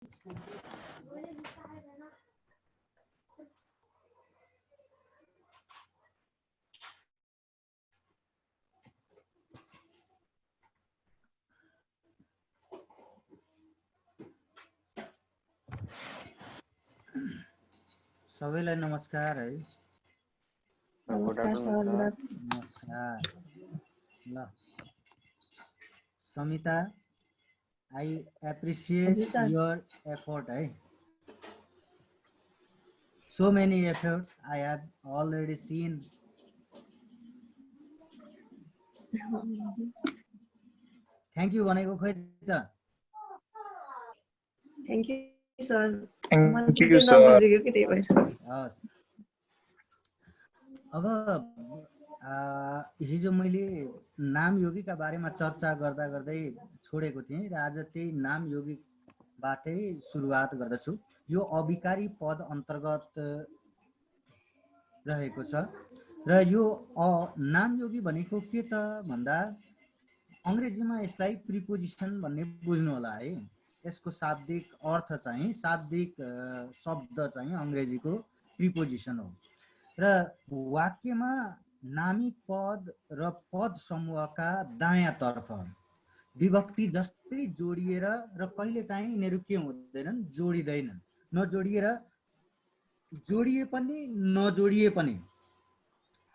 सबैलाई नमस्कार है। नमस्कार सर। नमस्कार। ल समिता, I appreciate हजुर सर। your effort है। So many efforts I have already seen. Thank you भनेको खोइ त। Thank you sir. Thank you, sir. नबुझेको कि त्यही भएर। हस्। अब हिजो मैले नाम योगीका बारेमा चर्चा गर्दा गर्दै छोडेको थिएँ र आज त्यही नाम योगीबाटै सुरुवात गर्दछु। यो अविकारी पद अन्तर्गत रहेको छ र यो नाम योगी भनेको के त भन्दा अंग्रेजीमा यसलाई प्रिपोजिसन भन्ने बुझ्नु होला है। यसको शाब्दिक अर्थ चाहिँ शाब्दिक शब्द चाहिँ अंग्रेजीको प्रिपोजिसन हो र वाक्यमा नामिक पद र पद समूहका दायाँ तर्फ विभक्ति जस्तै जोडिएर र कहिलेकाहीँ यिनीहरू के हुँदैनन्, जोडिदैनन्। नजोडिएर जोडिए पनि नजोडिए पनि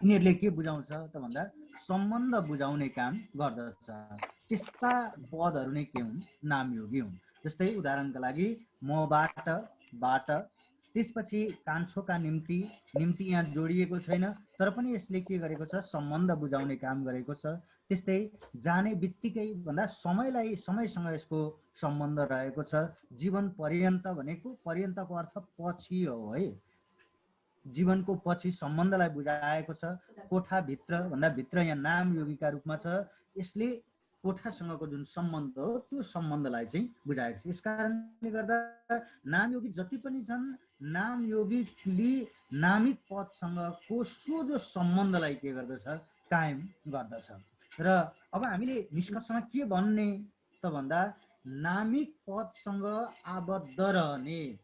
यिनीहरूले के बुझाउँछ त भन्दा सम्बन्ध बुझाउने काम गर्दछ। त्यस्ता पदहरू नै के हुन्, नामयोगी हुन्। जस्तै उदाहरणका लागि मबाट, बाट, त्यसपछि कान्छोका निम्ति, निम्ति यहाँ जोडिएको छैन तर पनि यसले के गरेको छ, सम्बन्ध बुझाउने काम गरेको छ। त्यस्तै जाने बित्तिकै भन्दा समयलाई, समयसँग यसको सम्बन्ध रहेको छ। जीवन पर्यन्त भनेको पर्यन्तको अर्थ पछि हो है। जीवनको पछि सम्बन्धलाई बुझाएको छ। कोठा भित्र भन्दा भित्र यहाँ नाम योगीका रूपमा छ। यसले कोठासँगको जुन सम्बन्ध हो त्यो सम्बन्धलाई चाहिँ बुझाएको छ। यसकारणले गर्दा नाम योगी जति पनि छन्, नाम योगीले नामिक पदसँगको सोझो सम्बन्धलाई के गर्दछ, कायम गर्दछ। र अब हामीले निष्कर्षमा के भन्ने त भन्दा नामिक पदसँग आबद्ध रहने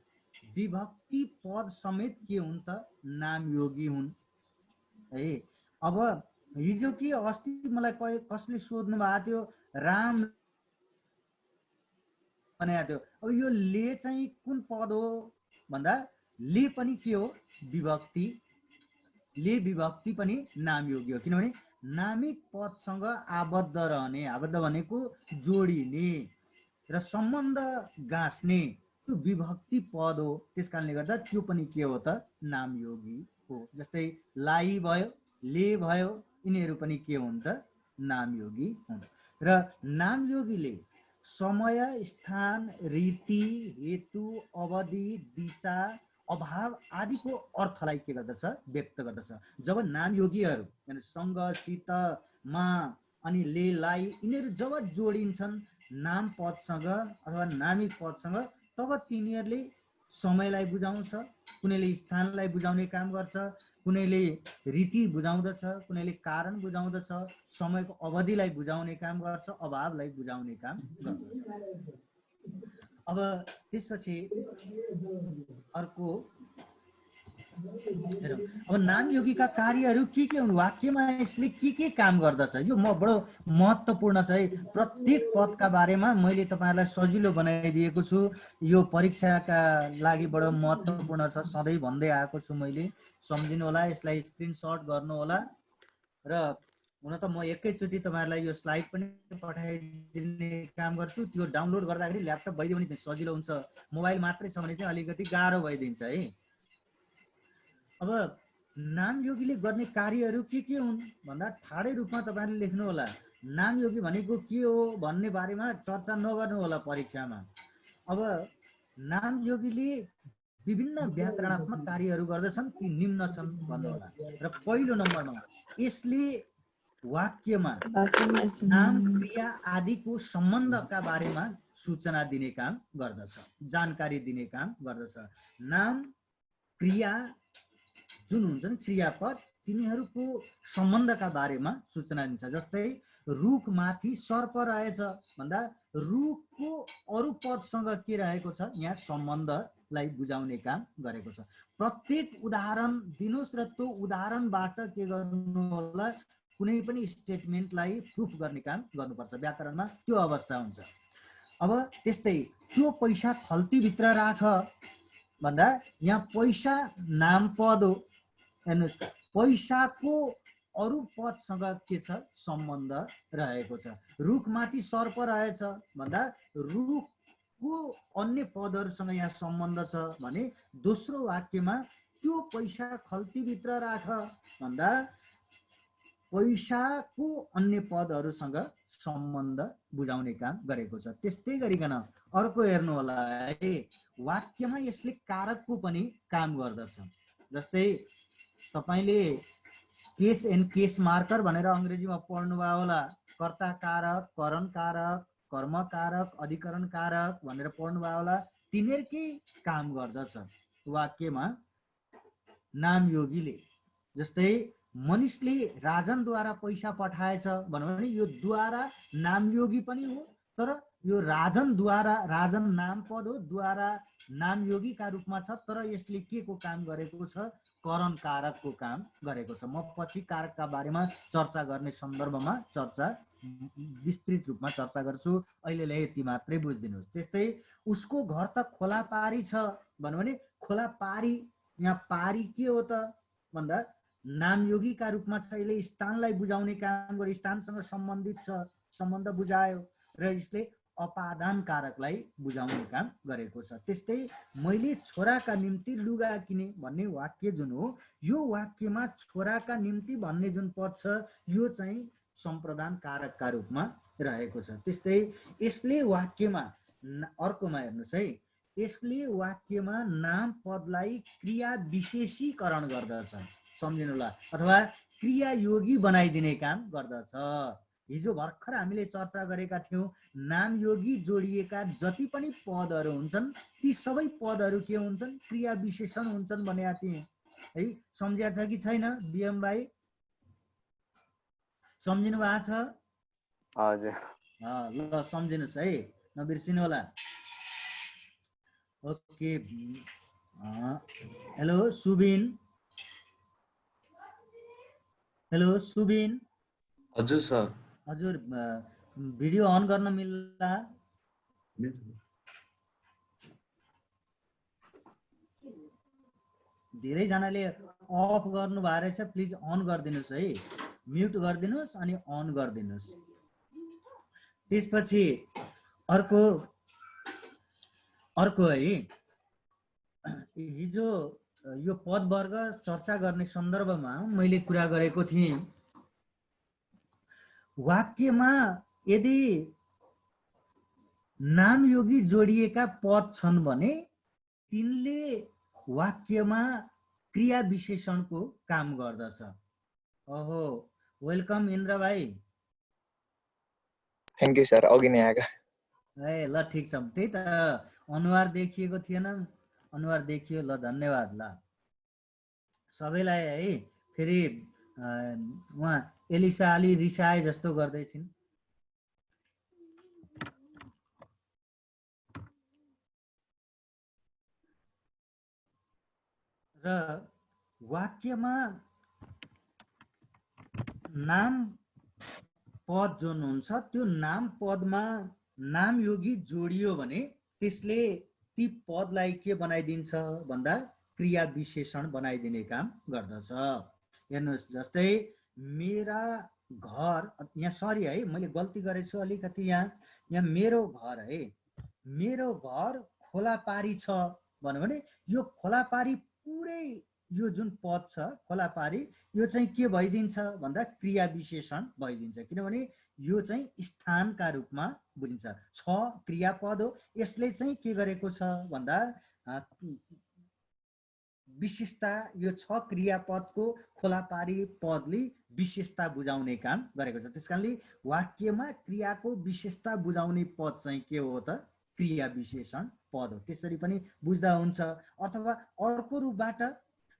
विभक्ति पद समेत के हुन् त, नाम योगी हुन् है। अब हिजो कि अस्ति मलाई कसले सोध्नु भएको थियो, राम भनेको थियो। अब यो ले चाहिँ कुन पद हो भन्दा ले पनि के हो, विभक्ति। ले विभक्ति पनि नाम योगी हो, किनभने नामिक पदसँग आबद्ध रहने, आबद्ध भनेको जोडिने र सम्बन्ध गाँस्ने त्यो विभक्ति पद हो। त्यसकारणले गर्दा त्यो पनि के हो त, नाम योगी हो। जस्तै लाई भयो, ले भयो, यिनीहरू पनि के हुन् त, नाम योगी हुन्। र नाम योगीले समय, स्थान, रीति, हेतु, अवधि, दिशा, अभाव आदिको अर्थलाई के गर्दछ, व्यक्त गर्दछ। जब नाम योगीहरू सँग, सित, मा अनि ले, लाई यिनीहरू जब जोडिन्छन् नाम पदसँग अथवा नामिक पदसँग, तब तिनीहरूले समयलाई बुझाउँछ, कुनैले स्थानलाई बुझाउने काम गर्छ, कुनैले रीति बुझाउँदछ, कुनैले कारण बुझाउँदछ, समयको अवधिलाई बुझाउने काम गर्छ, अभावलाई बुझाउने काम गर्दछ। अब त्यसपछि अर्को हेरौँ। अब नाम योगीका कार्यहरू के हुन्, वाक्यमा यसले के काम गर्दछ, यो बडो महत्त्वपूर्ण छ है। प्रत्येक पदका बारेमा मैले तपाईहरुलाई सजिलो बनाइदिएको छु। यो परीक्षाका लागि बडो महत्त्वपूर्ण छ, सधैँ भन्दै आएको छु मैले। सम्झिनु होला, यसलाई स्क्रिनशट गर्नु होला। र हुन त म एकैचोटी तपाईहरुलाई यो स्लाइड पनि पठाइदिने काम गर्छु। त्यो डाउनलोड गर्दाखेरि ल्यापटप भइदियो भने चाहिँ सजिलो हुन्छ। मोबाइल मात्रै छ भने चाहिँ अलिकति गाह्रो भइदिन्छ है। अब नाम योगीले गर्ने कार्यहरू के हुन् भन्दा ठाडै रूपमा तपाईहरुले लेख्नु होला। नाम योगी भनेको के हो भन्ने बारेमा चर्चा नगर्नु होला परीक्षामा। अब नाम योगीले विभिन्न व्याकरणात्मक कार्यहरू गर्दछन्, ती निम्न छन् भन्नु होला। र पहिलो नम्बरमा यसले वाक्यमा नाम, क्रिया आदिको सम्बन्धका बारेमा सूचना दिने काम गर्दछ, जानकारी दिने काम गर्दछ। नाम, क्रिया जुन हुन्छन् क्रियापद, तिनीहरूको सम्बन्धका बारेमा सूचना दिन्छ। जस्तै रुखमाथि सर्प रहेछ भन्दा रुखको अरू पदसँग के रहेको छ यहाँ सम्बन्धलाई बुझाउने काम गरेको छ। प्रत्येक उदाहरण दिनुहोस् र त्यो उदाहरणबाट के गर्नु होला, कुनै पनि स्टेटमेन्टलाई प्रुफ गर्ने काम गर्नुपर्छ। व्याकरणमा त्यो अवस्था हुन्छ। अब त्यस्तै त्यो पैसा खल्तीभित्र राख भन्दा यहाँ पैसा नाम पद हो। हेर्नुहोस्, पैसाको अरू पदसँग के छ सम्बन्ध रहेको छ। रुखमाथि सर्प रहेछ भन्दा रुखको अन्य पदहरूसँग यहाँ सम्बन्ध छ भने दोस्रो वाक्यमा त्यो पैसा खल्तीभित्र राख भन्दा पैसाको अन्य पदहरूसँग सम्बन्ध बुझाउने काम गरेको छ। त्यस्तै गरिकन अर्को हेर्नु होला है, वाक्यमा यसले कारकको पनि काम गर्दछ। जस्तै तपाईले केस एन्ड केस मार्कर भनेर अङ्ग्रेजीमा पढ्नुभयो होला। कर्ता कारक, करण कारक, कर्म कारक, अधिकरण कारक भनेर पढ्नुभयो होला। तिनीहरूकै काम गर्दछ वाक्यमा नामयोगीले। जस्तै मनिषले राजनद्वारा पैसा पठाएछ भन्यो भने यो द्वारा नामयोगी पनि हो, तर यो राजनद्वारा, राजन नाम पद हो, द्वारा नामयोगीका रूपमा छ, तर यसले के को काम गरेको छ, करण कारकको काम गरेको छ। म पछि कारकका बारेमा चर्चा गर्ने सन्दर्भमा चर्चा विस्तृत रूपमा चर्चा गर्छु, अहिलेलाई यति मात्रै बुझिदिनुहोस्। त्यस्तै उसको घर त खोला पारी छ भन्यो भने खोला पारी, यहाँ पारी के हो त भन्दा नामयोगीका रूपमा छ। यसले स्थानलाई बुझाउने काम गर्यो, स्थानसँग सम्बन्धित छ, सम्बन्ध बुझायो र यसले अपादान कारकलाई बुझाउने काम गरेको छ। त्यस्तै मैले छोराका निम्ति लुगा किने भन्ने वाक्य जुन हो, यो वाक्यमा छोराका निम्ति भन्ने जुन पद छ यो चाहिँ सम्प्रदान कारकका रूपमा रहेको छ। त्यस्तै यसले वाक्यमा अर्कोमा हेर्नुहोस् है, यसले वाक्यमा नाम पदलाई क्रिया विशेषीकरण गर्दछ, सम्झिनु होला, अथवा क्रिया योगी बनाइदिने काम गर्दछ। हिजो भर्खर हामीले चर्चा गरेका थियौँ, नामयोगी जोडिएका जति पनि पदहरू हुन्छन् ती सबै पदहरू के हुन्छन्, क्रिया विशेषण हुन्छन् भनेका थिएँ है। सम्झिया छ कि छैन बिएम भाइ? सम्झिनु भएको छ? हजुर। ल सम्झिनुहोस् है, नबिर्सिनु होला। Okay, hello Subin. Hello Subin. हजुर सर। हजुर, भिडियो अन गर्न मिल्ला? धेरैजनाले अफ गर्नु भएको रहेछ, प्लिज अन गरिदिनुहोस् है, म्युट गरिदिनुहोस् अनि अन गरिदिनुहोस्। त्यसपछि अर्को है, हिजो यो पदवर्ग चर्चा गर्ने सन्दर्भमा मैले कुरा गरेको थिएँ, वाक्यमा यदि नामयोगी जोडिएका पद छन् भने तिनले वाक्यमा क्रिया विशेषणको काम गर्दछ। ओहो, वेलकम इन्द्र भाइ। थ्याङ्क यू सर, अघि नै आएको। ए ल ठिक छ, त्यही त अनुहार देखिएको थिएन, अनुहार देखियो, ल धन्यवाद। ल सबैलाई है, फेरि उहाँ एलिसा अलि रिसाए जस्तो गर्दैछिन्। र वाक्यमा नाम पद जुन हुन्छ त्यो नाम पदमा नामयोगी जोडियो भने त्यसले ती पदलाई के बनाइदिन्छ भन्दा क्रिया विशेषण बनाइदिने काम गर्दछ। हेर्नुहोस्, जस्तै मेरा घर, यहाँ सरी है मैले गल्ती गरेछु अलिकति, यहाँ मेरो घर है, मेरो घर खोला पारी छ भन्यो भने यो खोला पारी पुरै यो जुन पद छ खोला पारी, यो चाहिँ के भइदिन्छ भन्दा क्रिया विशेषण भइदिन्छ, किनभने यो चाहिँ स्थानका रूपमा बुझिन्छ। छ क्रियापद हो, यसले चाहिँ के गरेको छ भन्दा विशेषता, यो छ क्रियापदको खोलापारी पदले विशेषता बुझाउने काम गरेको छ। त्यसकारणले वाक्यमा क्रियाको विशेषता बुझाउने पद चाहिँ के हो त, क्रिया विशेषण पद हो। त्यसरी पनि बुझ्दा हुन्छ। अथवा अर्को रूपबाट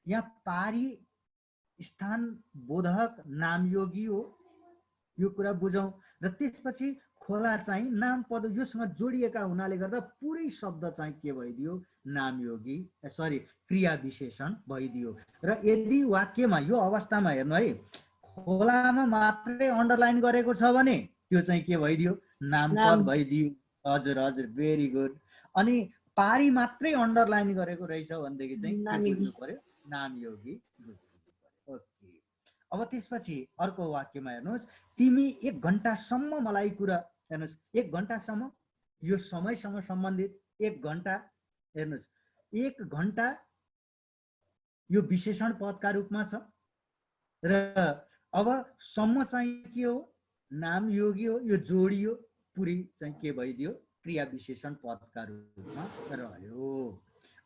यहाँ पारी स्थान बोधक नामयोगी हो, यो कुरा बुझौँ र त्यसपछि खोला चाहिँ नाम पद योसँग जोडिएका हुनाले गर्दा पुरै शब्द चाहिँ के भइदियो नामयोगी सरी क्रिया विशेषण भइदियो र यदि वाक्यमा यो अवस्थामा हेर्नु है खोलामा मात्रै अन्डरलाइन गरेको छ भने त्यो चाहिँ के भइदियो नामपद भइदियो हजुर हजुर भेरी गुड अनि पारी मात्रै अन्डरलाइन गरेको रहेछ भनेदेखि चाहिँ के बुझ्नु पर्यो नामयोगी बुझ्नु पर्यो ओके अब त्यसपछि अर्को वाक्यमा हेर्नुहोस् तिमी 1 घण्टासम्म मलाई कुरा हेर्नुहोस् 1 घण्टासम्म यो समयसँग सम्बन्धित 1 घण्टा हेर्नुहोस् 1 घण्टा यो विशेषण पदका रूपमा छ र अब सम्म चाहिँ के हो नामयोगी हो यो जोडियो पुरै चाहिँ के भइदियो क्रिया विशेषण पदका रूपमा रह्यो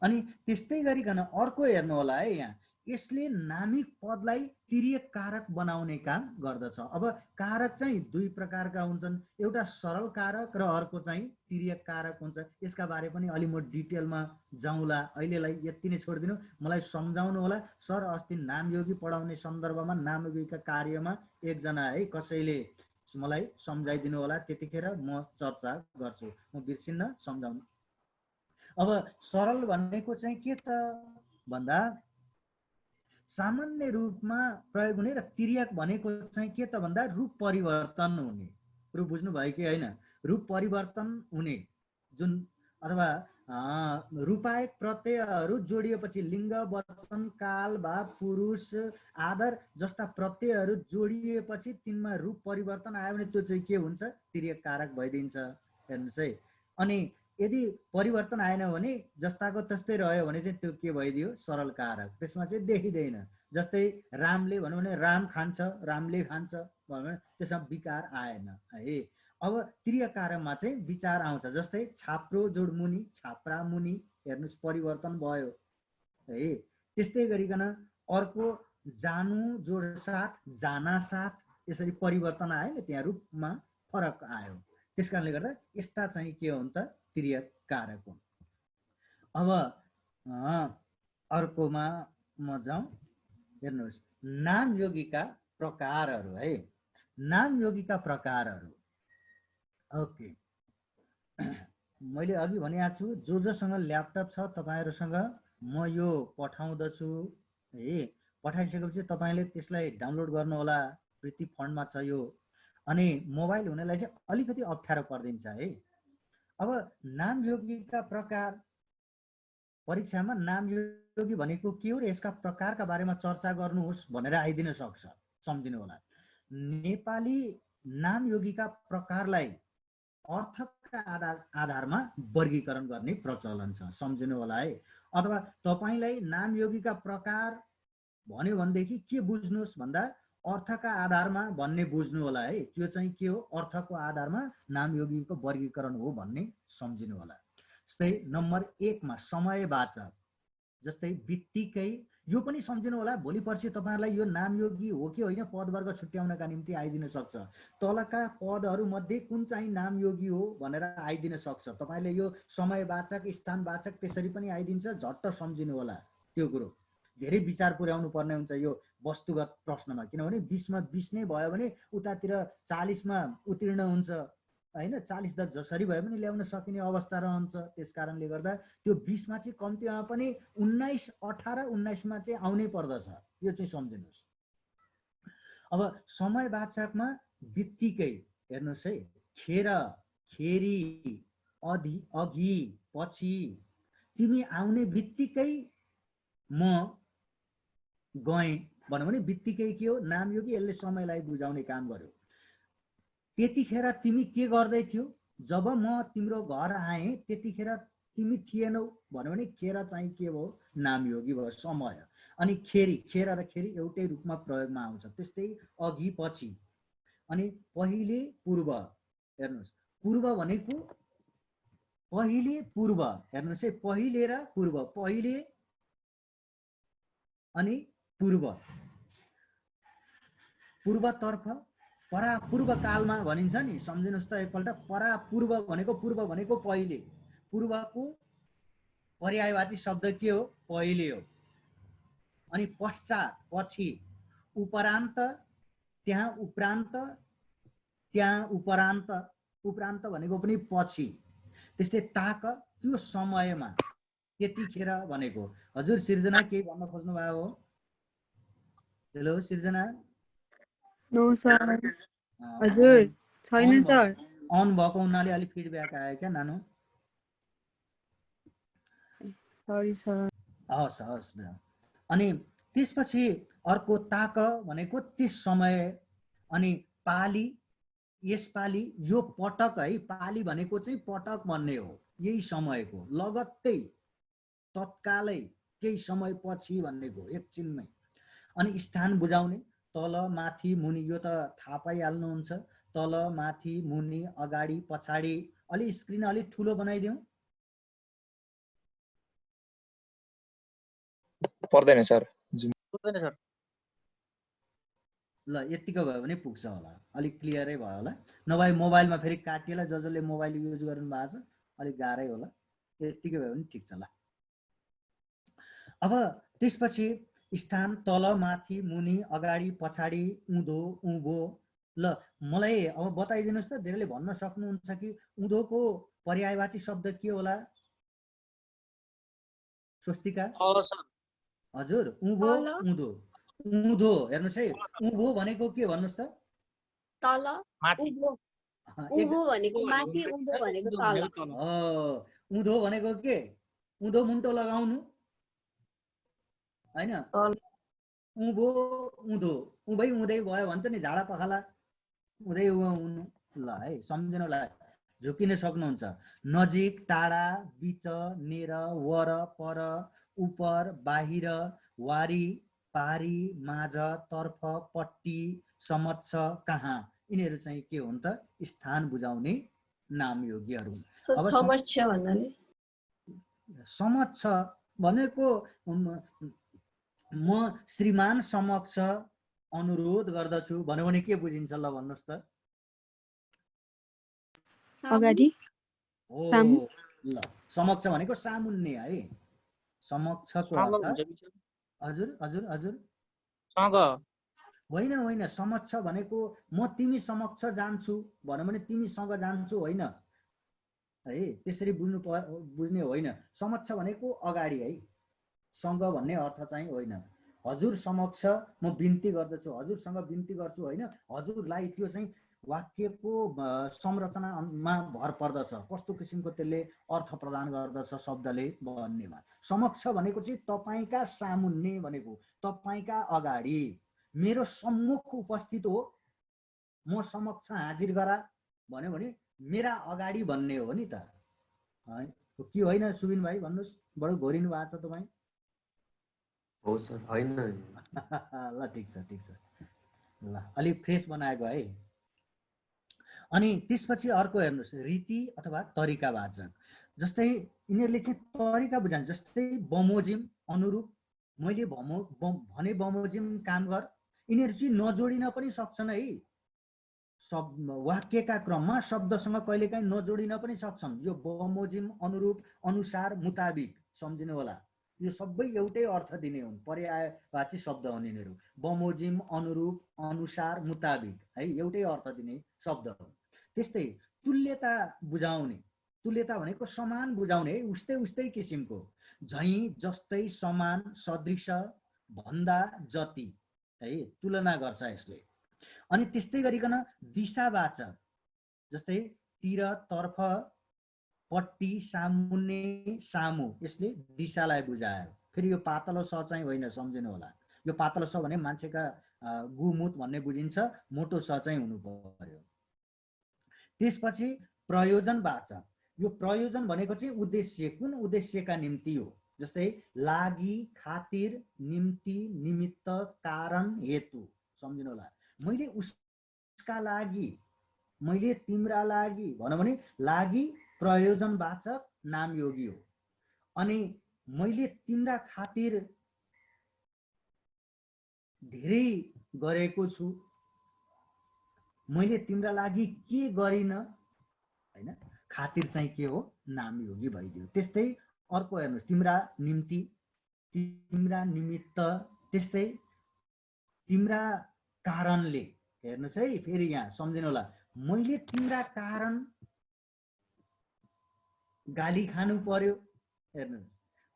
अनि त्यस्तै गरिकन अर्को हेर्नु होला है यहाँ यसले नामिक पदलाई तिर्यक कारक बनाउने काम गर्दछ अब कारक चाहिँ दुई प्रकारका हुन्छन् एउटा सरल कारक र अर्को चाहिँ तिर्यक कारक हुन्छ यसका बारे पनि अलि म डिटेलमा जाउँला अहिलेलाई यति नै छोडिदिनु मलाई सम्झाउनु होला सर अस्ति नामयोगी पढाउने सन्दर्भमा नामयोगीका कार्यमा एकजना है कसैले मलाई सम्झाइदिनु होला त्यतिखेर म चर्चा गर्छु म बिर्सिन्न सम्झाउनु अब सरल भनेको चाहिँ के त भन्दा सामान्य रूपमा प्रयोग हुने र तिर्यक भनेको चाहिँ के त भन्दा रूप परिवर्तन हुने रूप बुझ्नु भयो कि हैन रूप परिवर्तन हुने जुन अथवा रूपायक प्रत्ययहरू जोडिएपछि लिङ्ग वचन काल भाव पुरुष आदर जस्ता प्रत्ययहरू जोडिएपछि तिनमा रूप परिवर्तन आयो भने त्यो चाहिँ के हुन्छ तिर्यक कारक भइदिन्छ हेर्नुस् है अनि यदि परिवर्तन आएन भने जस्ताको त्यस्तै रह्यो भने चाहिँ त्यो के भइदियो सरल कारक त्यसमा चाहिँ देखिदैन जस्तै रामले भन्यो भने राम खान्छ रामले खान्छ भन्यो भने त्यसमा विकार आएन है अब तिर्यक कारकमा चाहिँ विचार आउँछ जस्तै छाप्रो जोड मुनि छाप्रा मुनि हेर्नुस् परिवर्तन भयो है त्यस्तै गरिकन अर्को जानु जोड साथ जाना साथ यसरी परिवर्तन आयो नि त्यहाँ रूपमा फरक आयो त्यसकारणले गर्दा यस्ता चाहिँ के हुन् त तिर्यक कारक हुन् अब अर्कोमा म जाउँ हेर्नुहोस् नामयोगीका प्रकारहरू है नामयोगीका प्रकारहरू ओके मैले अघि भनेको छु जोसँग ल्यापटप छ तपाईहरुसँग म यो पठाउँदछु है पठाइसकेपछि तपाईले त्यसलाई डाउनलोड गर्नु होला प्रिति फन्डमा छ यो अनि मोबाइल हुनेलाई चाहिँ अलिकति अप्ठ्यारो पर्दिन्छ है अब नामयोगीका प्रकार परीक्षामा नामयोगी भनेको के हो र यसका प्रकारका बारेमा चर्चा गर्नुहोस् भनेर आइदिन सक्छ सम्झिनु होला नेपाली नामयोगीका प्रकारलाई अर्थका आधारमा वर्गीकरण गर्ने प्रचलन छ सम्झिनु होला है अथवा तपाईलाई नामयोगीका प्रकार भन्यो भनेदेखि के बुझ्नुहोस् भन्दा अर्थका आधारमा भन्ने बुझ्नु होला है त्यो चाहिँ के हो अर्थको आधारमा नामयोगीको वर्गीकरण हो भन्ने सम्झिनु होला जस्तै नम्बर 1 मा समयवाचक जस्तै बित्तिकै यो पनि सम्झिनु होला भोलि पर्सि तपाईहरुलाई यो नामयोगी हो कि होइन पदवर्ग छुट्याउनका निम्ति आइदिन सक्छ तलका पदहरू मध्ये कुन चाहिँ नामयोगी हो भनेर आइदिन सक्छ तपाईले यो समयवाचक स्थानवाचक त्यसरी पनि आइदिन्छ झट्ट सम्झिनु होला त्यो कुरो धेरै विचार पुर्याउनु पर्ने हुन्छ यो वस्तुगत प्रश्नमा किनभने 20 मा 20 नै भयो भने उतातिर 40 मा उत्तीर्ण हुन्छ हैन 40 त जसरी भए पनि ल्याउन सकिने अवस्था रहन्छ त्यसकारणले गर्दा त्यो 20 मा चाहिँ कम्तीमा पनि 19 18 19 मा चाहिँ आउनै पर्दछ यो चाहिँ सम्झिनुस् अब समयवाचकमा बित्तिकै हेर्नुस् है खेर खेरी अघि पछि तिमी आउने बित्तिकै म गएँ भन्यो भने बित्तिकै के हो नामयोगी यसले समयलाई बुझाउने काम गर्यो त्यतिखेर तिमी के गर्दै थियौ जब म तिम्रो घर आए त्यतिखेर तिमी थिएनौ भन्यो भने खेर चाहिँ के हो नामयोगी भयो समय अनि खेरी खेर र खेरी एउटै रूपमा प्रयोगमा आउँछ त्यस्तै अघि पछि अनि पहिले पूर्व हेर्नुस् पूर्व भनेको पहिले पूर्व हेर्नुस् है पहिले र पूर्व पहिले अनि पूर्व पूर्वतर्फ परापूर्व कालमा भनिन्छ नि सम्झिनुस् त एकपल्ट परापूर्व भनेको पहिले पूर्वको पर्यायवाची शब्द के हो पहिले हो अनि पश्चात पछि उपरान्त त्यहाँ उपरान्त त्यहाँ उपरान्त भनेको पनि पछि, त्यस्तै ताक त्यो समयमा, त्यतिखेर भनेको। हजुर सिर्जना केही भन्न खोज्नु भयो हो? हेलो सिर्जना। नो सर हजुर छैन सर। अन भएको हुनाले अलिक फिडब्याक आयो क्या नानु। Sorry sir. हस् हस्। अनि त्यसपछि अर्को ताक भनेको त्यस समय, अनि पाली यसपालि यो पटक है, पाली भनेको चाहिँ पटक भन्ने हो, यही समयको लगत्तै तत्कालै केही समय पछि भन्नेको एकछिनमै। अनि स्थान बुझाउने तल माथि मुनि, यो त थाहा पाइहाल्नुहुन्छ, तल माथि मुनि अगाडि पछाडि। अलि स्क्रिन अलिक ठुलो बनाइदिउँ। पर्दैन सर। पर्दैन सर। ल यतिको भयो भने पुग्छ होला, अलिक क्लियरै भयो होला। नभए मोबाइलमा फेरि काटिएला, जसले मोबाइल युज गर्नु भएको छ अलिक गाह्रै होला। यतिकै भयो भने ठिक छ। ल अब त्यसपछि स्थान तल माथि मुनि अगाडि पछाडि उँधो उँभो। ल मलाई अब बताइदिनुहोस् त, धेरैले भन्न सक्नुहुन्छ कि उँधोको पर्यायवाची शब्द के होला? स्वस्तिका। हजुर उँभो उँधो। उँधो हेर्नुहोस् है, उँभो भनेको के भन्नुहोस् त? तल, उँभो। उँभो भनेको माथि, उँधो भनेको तल। उँधो भनेको के? उँधो मुन्टो लगाउनु हैन? उँभो उँधो, उँभै उँधै भयो भन्छ नि, झाडा पखाला उँधै हुनु। ल है सम्झिनुलाई झुकिन सक्नुहुन्छ। नजिक, टाढा, बिच, नेर, वर, पर, उपर, बाहिर, वारी, पारी, माझ, तर्फ, पट्टी, समक्ष, कहाँ, यिनीहरू चाहिँ के हुन् त? स्थान बुझाउने नामयोगीहरू। अब समक्ष भन्नाले समक्ष भनेको म श्रीमान समक्ष अनुरोध गर्दछु भन्यो भने के बुझिन्छ? ल भन्नुहोस् त। अगाडि हो। ल समक्ष भनेको सामुन्ने है। समक्षको अर्थ हजुर हजुर हजुर सँग होइन होइन। समक्ष भनेको म तिमी समक्ष जान्छु भन्यो भने तिमीसँग जान्छु होइन है, त्यसरी बुझ्ने होइन। समक्ष भनेको अगाडि है, सँग भन्ने अर्थ चाहिँ होइन। हजुर समक्ष म बिन्ती गर्दछु, हजुरसँग बिन्ती गर्छु होइन। हजुरलाई त्यो चाहिँ वाक्यको संरचनामा भर पर्दछ, कस्तो किसिमको त्यसले अर्थ प्रदान गर्दछ शब्दले भन्नेमा। समक्ष भनेको चाहिँ तपाईँका सामुन्ने भनेको, तपाईँका अगाडि, मेरो सम्मुख उपस्थित हो, म समक्ष हाजिर गरा भन्यो भने मेरा अगाडि भन्ने हो नि त है कि होइन? सुबिन भाइ भन्नुहोस्, बडो घोरिनु भएको छ तपाईँ। हो सर होइन। ल ठिक छ ठिक छ। ल अलिक फ्रेस बनाएको है। अनि त्यसपछि अर्को हेर्नुहोस्, रीति अथवा तरिकावाचक। जस्तै यिनीहरूले चाहिँ तरिका बुझान्छ। जस्तै बमोजिम अनुरूप, मैले भने बमोजिम काम गर, यिनीहरू चाहिँ नजोडिन पनि सक्छन् है। वाक्यका क्रममा शब्दसँग कहिलेकाहीँ नजोडिन पनि सक्छन्। यो बमोजिम अनुरूप अनुसार मुताबिक सम्झिनु होला, यो सबै एउटै अर्थ दिने हुन्, पर्यायवाची शब्द हुन् यिनीहरू। बमोजिम अनुरूप अनुसार मुताबिक है, एउटै अर्थ दिने शब्द हो। त्यस्तै तुल्यता बुझाउने, तुल्यता भनेको समान बुझाउने है, उस्तै उस्तै किसिमको। झैँ, जस्तै, समान, सदृश, भन्दा, जति है, तुलना गर्छ यसले। अनि त्यस्तै गरिकन दिशावाचक, जस्तै तिर, तर्फ, पट्टी, सामुन्ने, सामु, यसले दिशालाई बुझायो। फेरि यो पातलो स चाहिँ होइन, सम्झिनु होला। यो पातलो स भने मान्छेका गुमुत भन्ने बुझिन्छ, मोटो स चाहिँ हुनु पर्यो। त्यसपछि प्रयोजनवाचक, यो प्रयोजन भनेको चाहिँ उद्देश्य, कुन उद्देश्यका निम्ति हो। जस्तै लागि, खातिर, निम्ति, निमित्त, कारण, हेतु, सम्झिनु होला। मैले उसका लागि, मैले तिम्रा लागि भन्यो भने लागि प्रयोजनवाचक नामयोगी हो। अनि मैले तिम्रा खातिर धेरै गरेको छु, मैले तिम्रा लागि के गरिन हैन, खातिर चाहिँ के हो? नामयोगी भइदियो। त्यस्तै अर्को हेर्नुहोस्, तिम्रा निम्ति, तिम्रा निमित्त, त्यस्तै तिम्रा कारणले। हेर्नुहोस् है, फेरि यहाँ सम्झिनु होला, मैले तिम्रा कारण गाली खानु पर्यो। हेर्नुहोस्,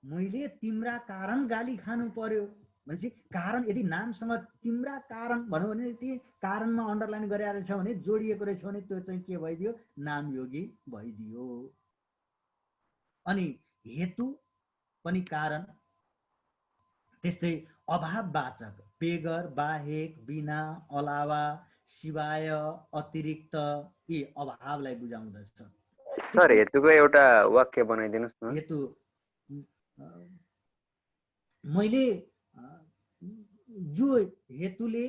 मैले तिम्रा कारण गाली खानु पर्यो भनेपछि कारण यदि नामसँग तिम्रा कारण भन्यो भने ती कारणमा अन्डरलाइन गरेर रहेछ भने जोडिएको रहेछ भने त्यो चाहिँ के भइदियो? नामयोगी भइदियो। अनि हेतु पनि कारण, त्यस्तै अभाववाचक बेगर, बाहेक, बिना, अलावा, सिवाय, अतिरिक्त यी अभावलाई बुझाउँदछ। सर हेतुको एउटा वाक्य बनाइदिनुस् न। हेतु मैले यो हेतुले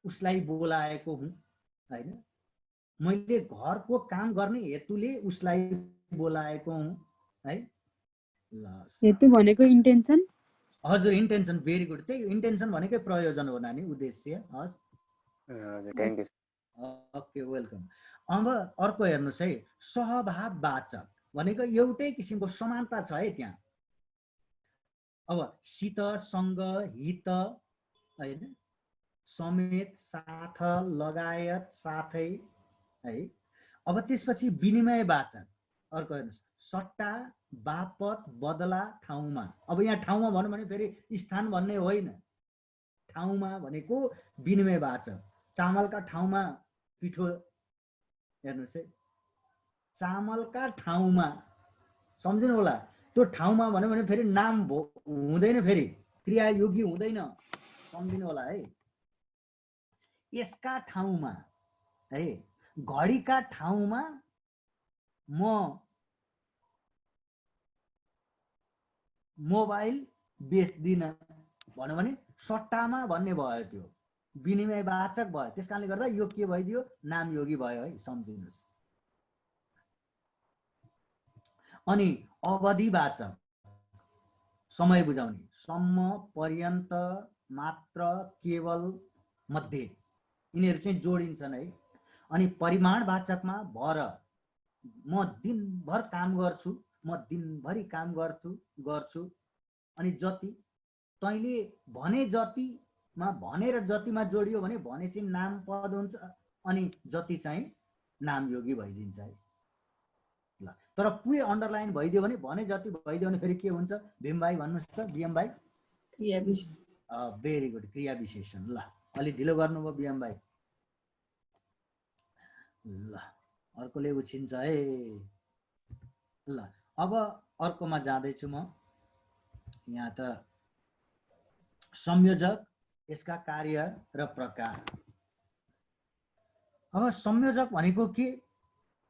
उसलाई बोलाएको हुँ हैन, मैले घरको काम गर्ने हेतुले उसलाई बोलाएको हुँ है। ल हेतु भनेको इन्टेन्सन। हजुर, इन्टेन्सन, भेरी गुड। त्यही इन्टेन्सन भनेकै प्रयोजन हो नानी, उद्देश्य। हस्, हजुर, थ्यांक यू। Okay, welcome. अब अर्को हेर्नुहोस् है, सहभाववाचक भनेको एउटै किसिमको समानता छ है त्यहाँ। अब सित, सँग, हित हैन, समेत, साथ, लगायत, साथै है। अब त्यसपछि विनिमयवाचक अर्को हेर्नुहोस्, सट्टा, बापत, बदला, ठाउँमा। अब यहाँ ठाउँमा भन्नु भने फेरि स्थान भन्ने होइन, ठाउँमा भनेको विनिमयवाचक। चामलका ठाउँमा पिठो, हेर्नुहोस् है, चामलका ठाउँमा, सम्झिनु होला। त्यो ठाउँमा भन्यो भने फेरि नाम हुँदैन, फेरि क्रियायोगी हुँदैन, सम्झिनु होला है। यसका ठाउँमा है, घडीका ठाउँमा म मोबाइल बेच्दिन भन्यो भने सट्टामा भन्ने भयो, त्यो विनिमयवाचक भयो। त्यस कारणले गर्दा यो के भइदियो? नामयोगी भयो है, सम्झिनुहोस्। अनि अवधिवाचक समय बुझाउने, सम्म, पर्यन्त, मात्र, केवल, मध्ये, यिनीहरू चाहिँ जोडिन्छन् है। अनि परिमाणवाचकमा भर, म दिनभर काम गर्छु, म दिनभरि काम गर्छु। अनि जति, तैँले भने जतिमा भनेर जतिमा जोडियो भने भने चाहिँ नाम पद हुन्छ, अनि जति चाहिँ नामयोगी भइदिन्छ है। ल, तर पुरै अन्डरलाइन भइदियो भने जति भइदियो भने फेरि के हुन्छ? भीम भाइ भन्नुहोस् त, बिएम भाइ। भेरी गुड, क्रिया विशेषण। ल, अलि ढिलो गर्नुभयो बिएम भाइ। ल, अर्कोले उछिन्छ है। ल, अब अर्कोमा जाँदैछु म। यहाँ त संयोजक, यसका कार्य र प्रकार। अब संयोजक भनेको के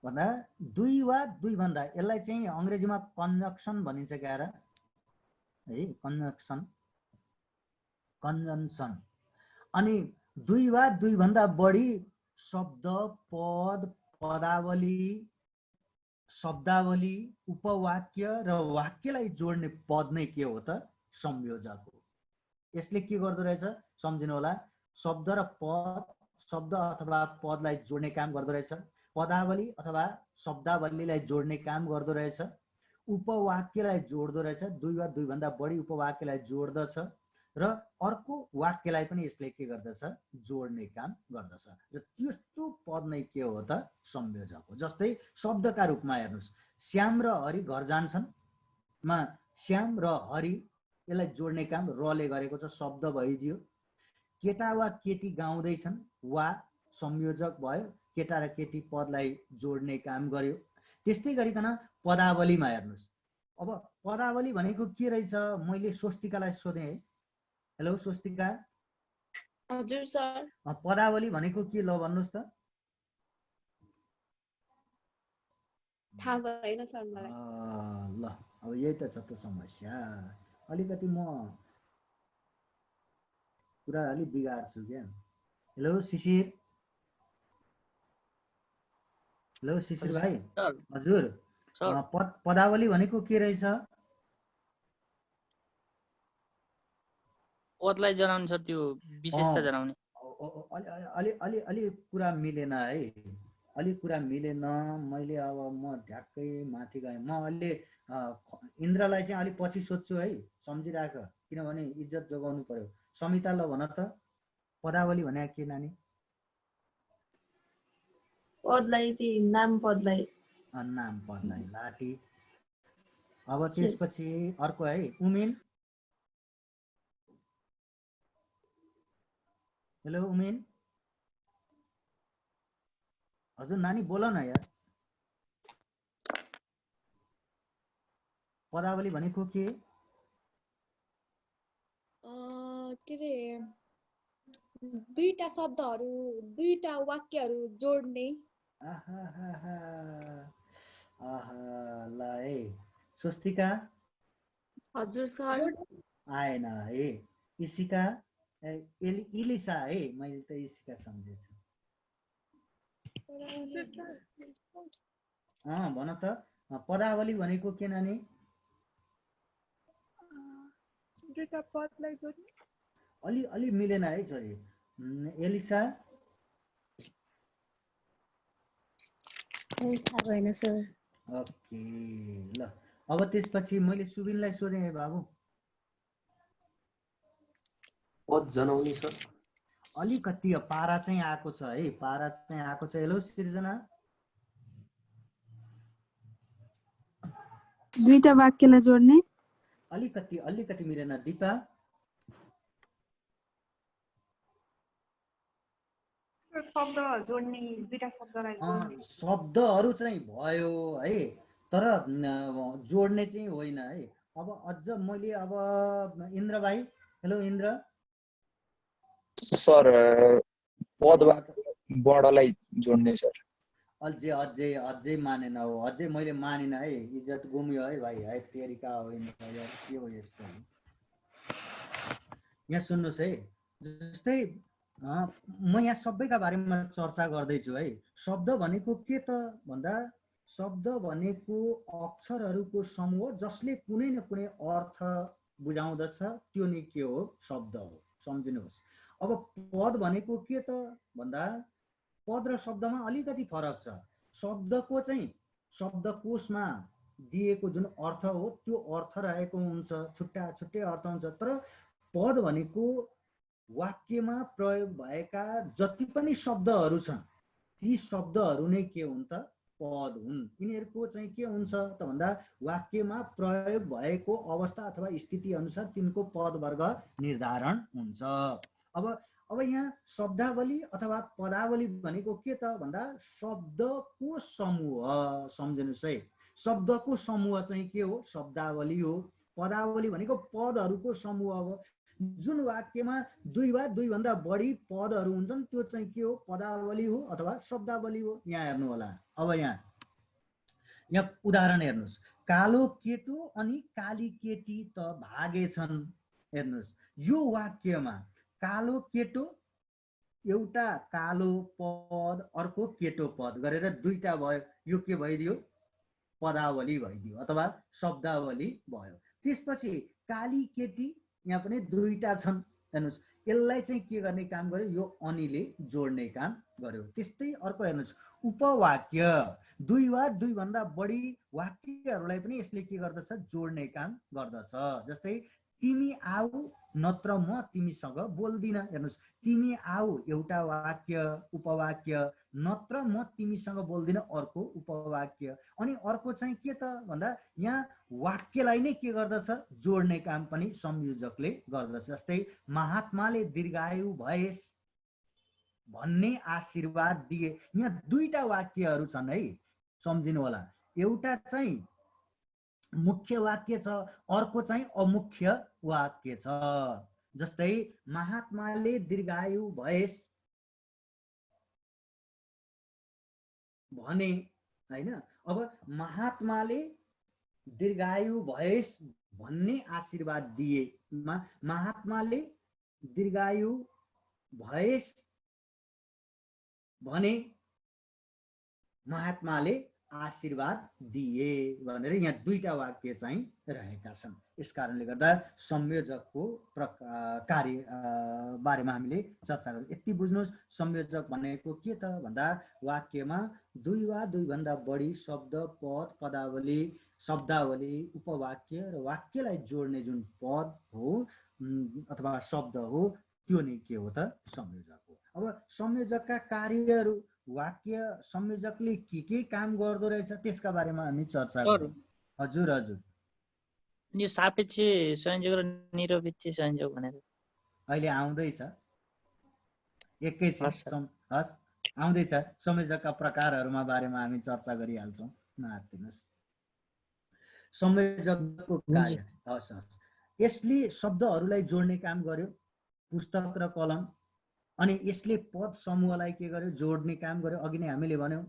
भन्दा दुई वा दुई भन्दा, यसलाई चाहिँ अंग्रेजीमा कन्जक्सन भनिन्छ क्यार है, कन्जन्सन। अनि दुई वा दुई भन्दा बढी शब्द, पद, पदावली, शब्दावली, उपवाक्य र वाक्यलाई जोड्ने पद नै के हो त? संयोजक हो। यसले के गर्दो रहेछ? सम्झिनु होला, शब्द र पद, शब्द अथवा पदलाई जोड्ने काम गर्दो रहेछ, पदावली अथवा शब्दावलीलाई जोड्ने काम गर्दो रहेछ, उपवाक्यलाई जोड्दो रहेछ, दुई वा दुई भन्दा बढी उपवाक्यलाई जोड्दछ, र अर्को वाक्यलाई पनि यसले के गर्दछ? जोड्ने काम गर्दछ। र त्यस्तो पद नै के हो त? संयोजक हो। जस्तै शब्दका रूपमा हेर्नुहोस्, श्याम र हरि घर जान्छन् मा श्याम र हरि, यसलाई जोड्ने काम रले गरेको छ, शब्द भइदियो। केटा वा केटी गाउँदैछन्, वा संयोजक भयो, केटा र केटी पदलाई जोड्ने काम गर्यो। त्यस्तै गरिकन पदावलीमा हेर्नुहोस्। अब पदावली भनेको के रहेछ? मैले स्वस्तिकालाई सोधेँ है। हेलो स्वस्तिका। हजुर सर। पदावली भनेको के, ल भन्नुहोस् त। थाहा भएन सर मलाई। ल, अब यही त छ त समस्या। अलिकति म कुरा अलि बिगार्छु क्या। हेलो शिशिर। हेलो शिशिर भाइ। हजुर, पदावली भनेको के रहेछ? पदलाई जनाउने छ, त्यो विशेषता जनाउने। अलि कुरा मिलेन है, अलि कुरा मिलेन। मैले अब म ढ्याक्कै माथि गएँ। म अहिले इन्द्रलाई चाहिँ अलि पछि सोध्छु है, सम्झिराख, किनभने इज्जत जोगाउनु पर्यो। समिता ल भन त, पदावली भने के नानी? पदलाई नाम पदलाई नाम पदलाई लाठी। अब त्यसपछि अर्को है उमेन। हेलो उमेन, हजुर नानी बोल न यार। पदावली भनेको के? के रे दुईटा शब्दहरू दुईटा वाक्यहरू जोड्ने। ल है स्वस्तिका। हजुर सर। आएन है। इसिका इलिसा है, मैले त इसिका सम्झेछु। भन त पदावली भनेको के नानी? दुईटा पदलाई जोड्ने। अलि मिलेन है छोरी। एलिसा थाहा भएन सर। ओके ल। अब त्यसपछि मैले सुबिनलाई सोधेँ है बाबु। पद जनाउने सर। अलिकति पारा चाहिँ आएको छ है, पारा चाहिँ आएको छ। हेलो सृजना। दुईटा वाक्यलाई जोड्ने। अलिकति मिलेन। दिपा शब्द जोड्ने, दुईटा शब्दलाई जोड्ने। शब्दहरू चाहिँ भयो है, तर जोड्ने चाहिँ होइन है। अब अझ मैले अब इन्द्र भाइ। हेलो इन्द्र। सर पदलाई जोड्ने सर। अझै मानेन हो, अझै मैले मानिन है। इज्जत गुम्यो है भाइ है। तेरिका हो इन्द्र यार, के हो यस्तो। यहाँ सुन्नुहोस् है, जस्तै म यहाँ सबैका बारेमा चर्चा गर्दैछु है। शब्द भनेको के त भन्दा, शब्द भनेको अक्षरहरूको समूह जसले कुनै न कुनै अर्थ बुझाउँदछ, त्यो नै के हो? शब्द हो। सम्झिनुहोस्। अब पद भनेको के त भन्दा, पद र शब्दमा अलिकति फरक छ। शब्दको चाहिँ शब्दकोशमा दिएको जुन अर्थ हो त्यो अर्थ रहेको हुन्छ, छुट्टा छुट्टै अर्थ हुन्छ। तर पद भनेको वाक्यमा प्रयोग भएका जति पनि शब्दहरू छन्, ती शब्दहरू नै के हुन् त? पद हुन्। यिनीहरूको चाहिँ के हुन्छ त भन्दा, वाक्यमा प्रयोग भएको अवस्था अथवा स्थिति अनुसार तिनको पद वर्ग निर्धारण हुन्छ। अब यहाँ शब्दावली अथवा पदावली भनेको के त भन्दा, शब्दको समूह। सम्झिनुहोस् है, शब्दको समूह चाहिँ के हो? शब्दावली हो। पदावली भनेको पदहरूको समूह हो। जुन वाक्यमा दुई वा दुईभन्दा बढी पदहरू हुन्छन् त्यो चाहिँ के हो? पदावली हो अथवा शब्दावली हो। यहाँ हेर्नु होला। अब यहाँ उदाहरण हेर्नुहोस्। कालो केटो अनि काली केटी त भागेछन्। हेर्नुहोस्, यो वाक्यमा कालो केटो, एउटा कालो पद अर्को केटो पद गरेर दुईटा भयो। यो के भइदियो? पदावली भइदियो अथवा शब्दावली भयो। त्यसपछि काली केटी, यहाँ पनि दुईटा छन्। हेर्नुहोस्, यसलाई चाहिँ के गर्ने काम गर्यो? यो अनिले जोड्ने काम गर्यो। त्यस्तै अर्को हेर्नुहोस्, उपवाक्य। दुई वा दुईभन्दा बढी वाक्यहरूलाई पनि यसले के गर्दछ? जोड्ने काम गर्दछ। जस्तै तिमी आऊ नत्र म तिमीसँग बोल्दिन। हेर्नुहोस्, तिमी आऊ एउटा वाक्य उपवाक्य, नत्र म तिमीसँग बोल्दिन अर्को उपवाक्य। अनि अर्को चाहिँ के त भन्दा, यहाँ वाक्यलाई नै के गर्दछ? जोड्ने काम पनि संयोजकले गर्दछ। जस्तै महात्माले दीर्घायु भएस् भन्ने आशीर्वाद दिए। यहाँ दुईटा वाक्यहरू छन् है, सम्झिनु होला। एउटा चाहिँ मुख्य वाक्य छ, अर्को चाहिँ अमुख्य वाक्य छ। जस्तै महात्माले दीर्घायु भएस् भने हैन। अब महात्माले दीर्घायु भएस् भन्ने आशीर्वाद दिए। महात्माले दीर्घायु भएस् भने महात्माले आशीर्वाद दिए भनेर यहाँ दुईटा वाक्य चाहिँ रहेका छन्। यस कारणले गर्दा संयोजकको कार्य बारेमा हामीले चर्चा गर्यौं। यति बुझ्नुहोस्, संयोजक भनेको के त भन्दा, वाक्यमा दुई वा दुईभन्दा बढी शब्द, पद, पदावली, शब्दावली, उपवाक्य र वाक्यलाई जोड्ने जुन पद हो अथवा शब्द हो, त्यो नै के हो त? संयोजक हो। अब संयोजकका कार्यहरू वाक्य संयोजकले के काम गर्दो रहेछ त्यसका बारेमा हामी चर्चा सर, गरौँ। हजुर हजुर यो सापेक्ष संयोजक र निरपेक्ष संयोजक भनेर अहिले आउँदैछ एकैछिन हस् सर। हस् आउँदैछ। संयोजकका प्रकारहरूमा बारेमा हामी चर्चा गरिहाल्छौँ, नआत्तिनुहोस्। संयोजकको कार्य हस् हस् यसले शब्दहरूलाई जोड्ने काम गर्यो, पुस्तक र कलम। अनि यसले पद समूहलाई के गर्यो, जोड्ने काम गर्यो। अघि नै हामीले भन्यौँ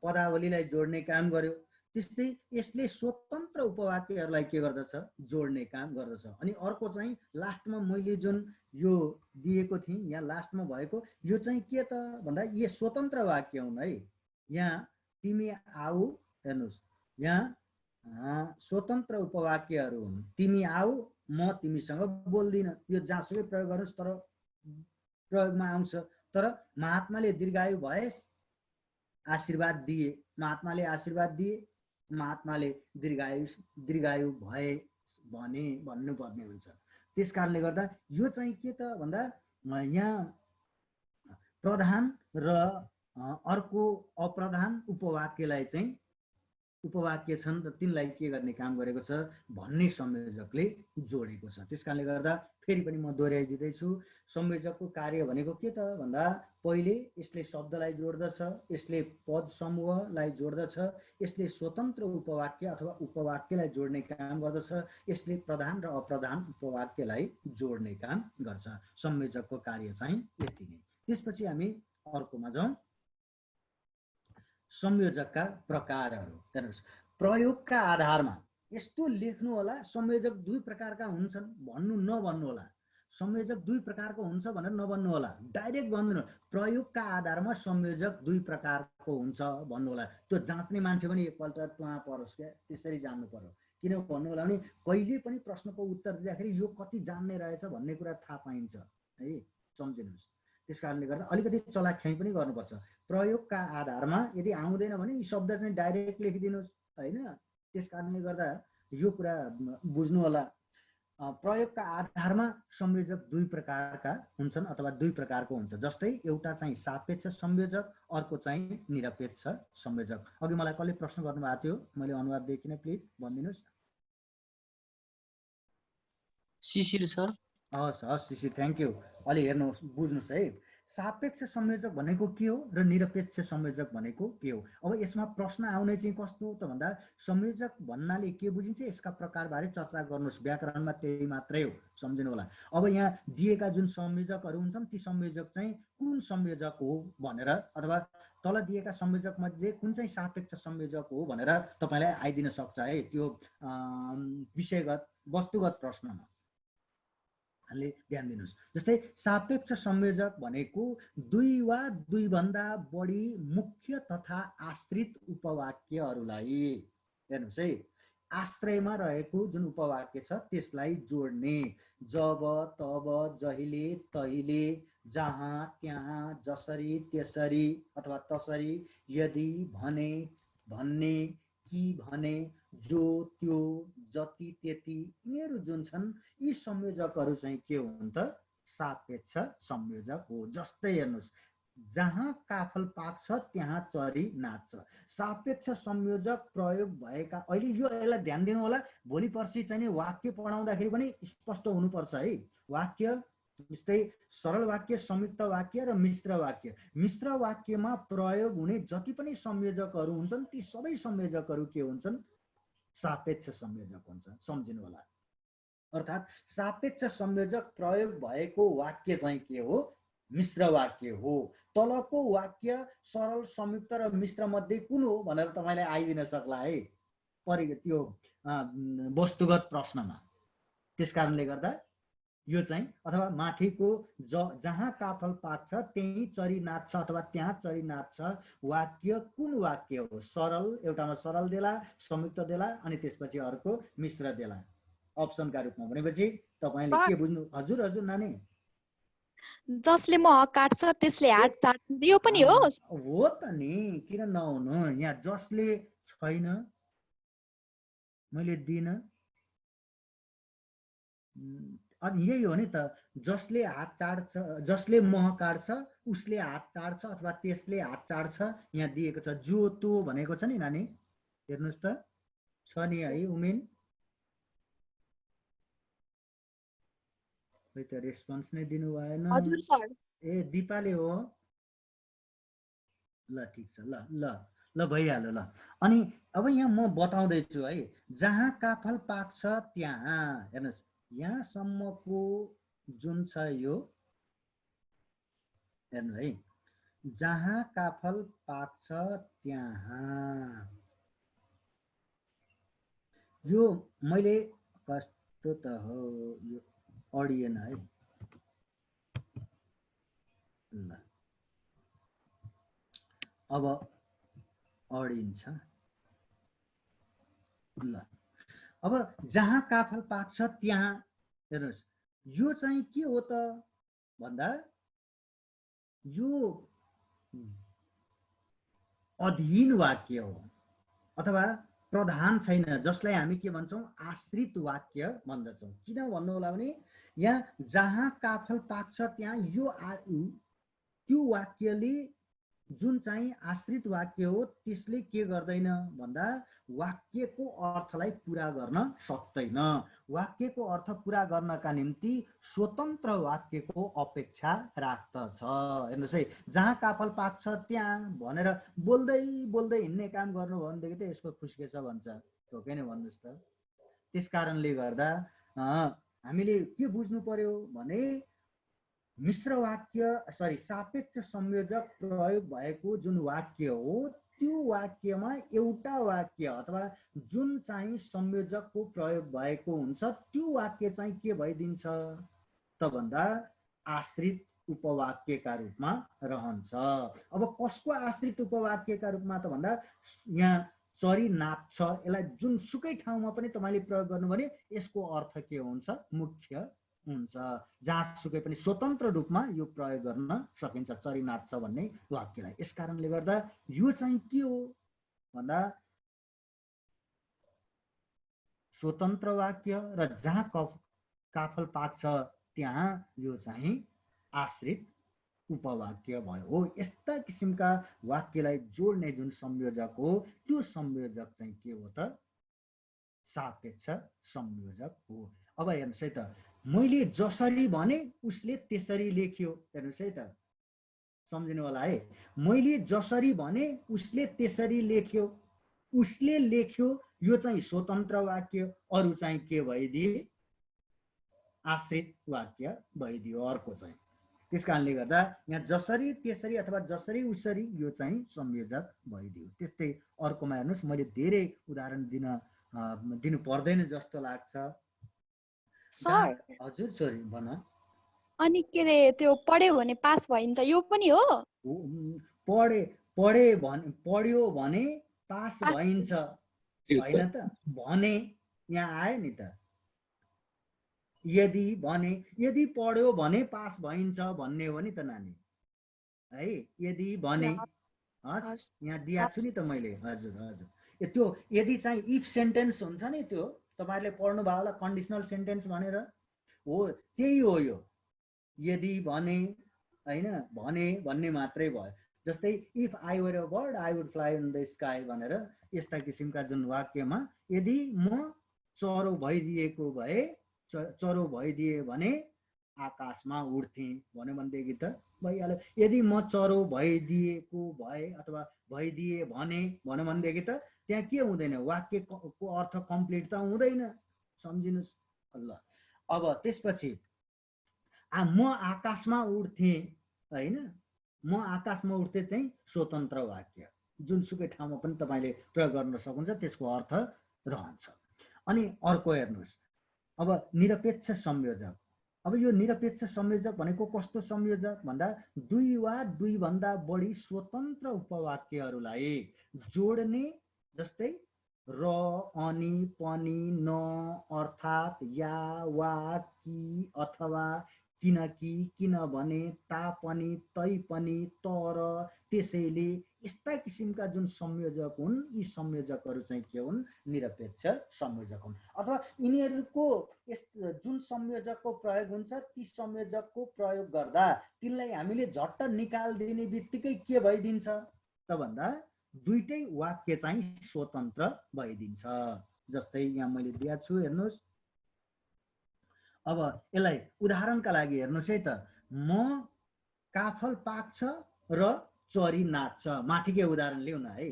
पदावलीलाई जोड्ने काम गर्यो। त्यस्तै यसले स्वतन्त्र उपवाक्यहरूलाई के गर्दछ, जोड्ने काम गर्दछ। अनि अर्को चाहिँ लास्टमा मैले जुन यो दिएको थिएँ यहाँ लास्टमा भएको यो चाहिँ के त भन्दा यो स्वतन्त्र वाक्य हुन् है। यहाँ तिमी आऊ, हेर्नुहोस् यहाँ स्वतन्त्र उपवाक्यहरू हुन्। तिमी आऊ, म तिमीसँग बोल्दिनँ, यो जहाँसुकै प्रयोग गर्नुहोस् तर प्रयोगमा आउँछ। तर महात्माले दीर्घायु भएस, आशीर्वाद दिए, महात्माले आशीर्वाद दिए, महात्माले दीर्घायु भए भने भन्नुपर्ने हुन्छ। त्यस कारणले गर्दा यो चाहिँ के त भन्दा यहाँ प्रधान र अर्को अप्रधान उपवाक्यलाई चाहिँ उपवाक्य छन् र तिनलाई के गर्ने काम गरेको छ भन्ने संयोजकले जोडेको छ। त्यस कारणले गर्दा फेरि पनि म दोहोऱ्याइदिँदैछु, संयोजकको कार्य भनेको के त भन्दा पहिले यसले शब्दलाई जोड्दछ, यसले पद समूहलाई जोड्दछ, यसले स्वतन्त्र उपवाक्य अथवा उपवाक्यलाई जोड्ने काम गर्दछ, यसले प्रधान र अप्रधान उपवाक्यलाई जोड्ने काम गर्छ। संयोजकको कार्य चाहिँ यति नै। त्यसपछि हामी अर्कोमा जाउँ, संयोजकका प्रकारहरू। हेर्नुहोस्, प्रयोगका आधारमा यस्तो लेख्नु होला, संयोजक दुई प्रकारका हुन्छन् भन्नु नभन्नु होला। संयोजक दुई प्रकारको हुन्छ भनेर नभन्नु होला, डाइरेक्ट भन्नु। प्रयोगका आधारमा संयोजक दुई प्रकारको हुन्छ भन्नु होला। त्यो जाँच्ने मान्छे पनि एकपल्ट त्यहाँ परोस् क्या, त्यसरी जान्नु पर्यो। किन भन्नु होला भने कहिले पनि प्रश्नको उत्तर दिँदाखेरि यो कति जान्ने रहेछ भन्ने कुरा थाहा पाइन्छ है, सम्झिनुहोस्। त्यस कारणले गर्दा अलिकति चलाख्याइ पनि गर्नुपर्छ। प्रयोगका आधारमा यदि आउँदैन भने यी शब्द चाहिँ डाइरेक्ट लेखिदिनुहोस् होइन। त्यस कारणले गर्दा यो कुरा बुझ्नु होला। प्रयोगका आधारमा संयोजक दुई प्रकारका हुन्छन् अथवा दुई प्रकारको हुन्छ। जस्तै एउटा चाहिँ सापेक्ष संयोजक, अर्को चाहिँ निरपेक्ष संयोजक। अघि मलाई कसले प्रश्न गर्नुभएको थियो, मैले अनुवाद दिएँ, प्लिज भनिदिनुहोस्। शिशिर सर। हस् हस् शिशिर, थ्याङ्क यू। अलि हेर्नुहोस्, बुझ्नुहोस् है, सापेक्ष संयोजक भनेको के हो र निरपेक्ष संयोजक भनेको के हो। अब यसमा प्रश्न आउने चाहिँ कस्तो त भन्दा संयोजक भन्नाले के बुझिन्छ यसका प्रकारबारे चर्चा गर्नुहोस्। व्याकरणमा त्यही मात्रै हो, सम्झिनु होला। अब यहाँ दिएका जुन संयोजकहरू हुन्छन् ती संयोजक चाहिँ कुन संयोजक हो भनेर, अथवा तल दिएका संयोजक मध्ये कुन चाहिँ सापेक्ष संयोजक हो भनेर तपाईँलाई आइदिन सक्छ है त्यो विषयगत वस्तुगत प्रश्नमा। ध्यान दिनुहोस्। जस्तै सापेक्ष संयोजक भनेको दुई वा दुईभन्दा बढी मुख्य तथा आश्रित उपवाक्यहरूलाई, हेर्नुहोस् है, आश्रयमा रहेको जुन उपवाक्य छ त्यसलाई जोड्ने। जब, तब, जहिले, तहिले, जहाँ, त्यहाँ, जसरी, त्यसरी अथवा तसरी, यदि, भने, भन्ने, कि भने, जो, त्यो, जति, त्यति, यिनीहरू जुन छन् यी संयोजकहरू चाहिँ के हुन् त सापेक्ष संयोजक हो। जस्तै हेर्नुहोस्, जहाँ काफल पाक्छ त्यहाँ चरी नाच्छ। सापेक्ष संयोजक प्रयोग भएका, अहिले यो यसलाई ध्यान दिनु होला, भोलि पर्सि चाहिँ वाक्य पढाउँदाखेरि पनि स्पष्ट हुनुपर्छ है। वाक्य जस्तै सरल वाक्य, संयुक्त वाक्य र मिश्र वाक्य। मिश्र वाक्यमा प्रयोग हुने जति पनि संयोजकहरू हुन्छन् ती सबै संयोजकहरू के हुन्छन्, सापेक्ष संयोजक हुन्छ, सम्झिनु होला। अर्थात् सापेक्ष संयोजक प्रयोग भएको वाक्य चाहिँ के हो, मिश्र वाक्य हो। तलको वाक्य सरल, संयुक्त र मिश्र मध्ये कुन हो भनेर तपाईँलाई आइदिन सक्ला है त्यो वस्तुगत प्रश्नमा। त्यस कारणले गर्दा यो चाहिँ, अथवा माथिको जहाँ काफल पाक्छ त्यही चरी नाच्छ अथवा त्यहाँ चरी नाच्छ वाक्य कुन वाक्य हो। सरल, एउटामा सरल देला, संयुक्त देला, अनि त्यसपछि अर्को मिश्र देला अप्सनका रूपमा। भनेपछि तपाईँले के बुझ्नु। हजुर हजुर नानी। जसले मह काट्छ त्यसले हात चाट्छ, यो पनि हो। हो त नि, किन नहुनु। यहाँ जसले छैन, मैले दिन, अनि यही हो नि त, जसले हात चाड्छ, जसले मह काट्छ उसले हात चाड्छ अथवा त्यसले हात चाड्छ, यहाँ दिएको छ। जो तो भनेको छ नि नानी, हेर्नुहोस् त, छ नि है उमेन? खै त रेस्पोन्स नै दिनु भएन। हजुर सर। ए दिपाले हो, ल ठिक छ, ल ल ल भइहाल्यो ल। अनि अब यहाँ म बताउँदैछु है, जहाँ काफल पाक्छ त्यहाँ, हेर्नुहोस् यहाँसम्मको जुन छ यो, हेर्नु है, जहाँ काफल पाक्छ त्यहाँ, यो मैले कस्तो त हो, यो अडिएन है, ल अब अडिन्छ, ल अब जहाँ काफल पाक्छ त्यहाँ, हेर्नुहोस् यो चाहिँ के हो त भन्दा, यो अधीन वाक्य हो अथवा प्रधान छैन, जसलाई हामी के भन्छौँ, आश्रित वाक्य भन्दछौँ। किन भन्नु होला भने यहाँ जहाँ काफल पाक्छ त्यहाँ यो त्यो वाक्यले जुन चाहिँ आश्रित वाक्य हो त्यसले के गर्दैन भन्दा वाक्यको अर्थलाई पूरा गर्न सक्दैन। वाक्यको अर्थ पूरा गर्नका निम्ति स्वतन्त्र वाक्यको अपेक्षा राख्दछ। हेर्नुहोस् है, जहाँ काफल पाक्छ त्यहाँ भनेर बोल्दै बोल्दै हिँड्ने काम गर्नुभयो भनेदेखि त यसको खुस्केछ भन्छ, हो कि भन्नुहोस् त। त्यस कारणले गर्दा हामीले के बुझ्नु पर्यो भने मिश्र वाक्य सापेक्ष संयोजक प्रयोग भएको जुन वाक्य हो त्यो वाक्यमा एउटा वाक्य अथवा जुन चाहिँ संयोजकको प्रयोग भएको हुन्छ त्यो वाक्य चाहिँ के भइदिन्छ त भन्दा आश्रित उपवाक्यका रूपमा रहन्छ। अब कसको आश्रित उपवाक्यका रूपमा त भन्दा यहाँ चरी नाच्छ, यसलाई जुन सुकै ठाउँमा पनि तपाईले प्रयोग गर्नु भने यसको अर्थ के हुन्छ, मुख्य हुन्छ। जहाँसुकै पनि स्वतन्त्र रूपमा यो प्रयोग गर्न सकिन्छ चरी नाच्छ भन्ने वाक्यलाई। यस कारणले गर्दा यो चाहिँ के हो भन्दा स्वतन्त्र वाक्य र जहाँ काफल पाक्छ त्यहाँ यो चाहिँ आश्रित उपवाक्य भयो। हो यस्ता किसिमका वाक्यलाई जोड्ने जुन संयोजक हो त्यो संयोजक चाहिँ के हो त, सापेक्ष संयोजक हो। अब हेर्नुहोस् है त, मैले जसरी भने उसले त्यसरी लेख्यो, हेर्नुहोस् है त, सम्झिनु होला है, मैले जसरी भने उसले त्यसरी लेख्यो, उसले लेख्यो यो चाहिँ स्वतन्त्र वाक्य, अरु चाहिँ के भइदिए, आश्रित वाक्य भइदियो अर्को चाहिँ। त्यस कारणले गर्दा यहाँ जसरी त्यसरी अथवा जसरी उसरी यो चाहिँ संयोजक भइदियो। त्यस्तै अर्कोमा हेर्नुहोस्, मैले धेरै उदाहरण दिनु पर्दैन जस्तो लाग्छ। सर हजुर छोरी भन। अनि के रे त्यो पढ्यो भने पास भइन्छ यो पनि हो? पढ्यो भने पास भइन्छ हैन त, भने यहाँ आयो नि त। यदि भने, यदि पढ्यो भने पास भइन्छ भन्ने हो नि त नानी है। यदि भने हस् यहाँ दिएको छु नि त मैले। हजुर हजुर, त्यो यदि चाहिँ इफ सेन्टेन्स हुन्छ नि, त्यो तपाईहरुले पढ्नु भयो होला कन्डिसनल सेन्टेन्स भनेर, हो त्यही हो यो। यदि भने हैन, भने भन्ने मात्रै भयो। जस्तै if I were a bird I would fly in the sky भनेर यस्ता किसिमका जुन वाक्यमा यदि म चरो भइदिएको भए, चरो भइदिए भने आकाशमा उड्थे भन्यो भनेदेखि त भइहाल्यो। यदि म चरो भइदिएको भए अथवा भइदिए भने भन्यो भनेदेखि त त्यहाँ के हुँदैन, वाक्यको अर्थ कम्प्लिट त हुँदैन। सम्झिनुस् ल। अब त्यसपछि म आकाशमा उड्थे हैन, म आकाशमा उड्थे चाहिँ स्वतन्त्र वाक्य, जुनसुकै ठाउँमा पनि तपाईले प्रयोग गर्न सक्नुहुन्छ, त्यसको अर्थ रहन्छ। अनि अर्को हेर्नुहोस्, अब निरपेक्ष संयोजक। अब यो निरपेक्ष संयोजक भनेको कस्तो संयोजक भन्दा दुई वा दुई भन्दा बढी स्वतन्त्र उपवाक्यहरूलाई जोड्ने, जस्तै र, अनि, पनि, न, अर्थात्, या, वा, कि, अथवा, किनकि, किनभने, तापनि, तैपनि, तर, त्यसैले, यस्ता किसिमका जुन संयोजक हुन् यी संयोजकहरू चाहिँ के हुन्? निरपेक्ष संयोजक हुन्। अथवा यिनीहरूको जुन संयोजकको प्रयोग हुन्छ ती संयोजकको प्रयोग गर्दा तिनलाई हामीले झट्ट निकालिदिने बित्तिकै के भइदिन्छ त भन्दा दुईटै वाक्य चाहिँ स्वतन्त्र भइदिन्छ। जस्तै यहाँ मैले दिएको छु हेर्नुहोस्। अब यसलाई उदाहरणका लागि हेर्नुहोस् है त, म काफल पाक्छ र चरी नाच्छ, माथिकै उदाहरण लिउँ न है।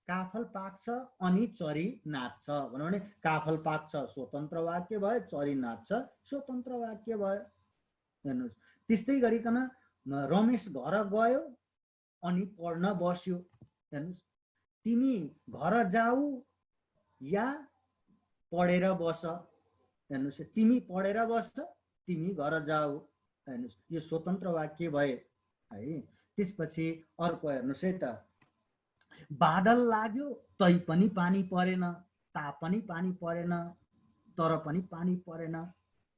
काफल पाक्छ अनि चरी नाच्छ भन्यो भने काफल पाक्छ स्वतन्त्र वाक्य भयो, चरी नाच्छ स्वतन्त्र वाक्य भयो। हेर्नुहोस्, त्यस्तै गरिकन रमेश घर गयो अनि पढ्न बस्यो। हेर्नुहोस्, तिमी घर जाऊ या पढेर बस। हेर्नुहोस्, तिमी पढेर बस, तिमी घर जाऊ। हेर्नुहोस्, यो स्वतन्त्र वाक्य भए है। त्यसपछि अर्को हेर्नुहोस् है त, बादल लाग्यो तै पनि पानी परेन, तापनि पानी परेन, तर पनि पानी परेन।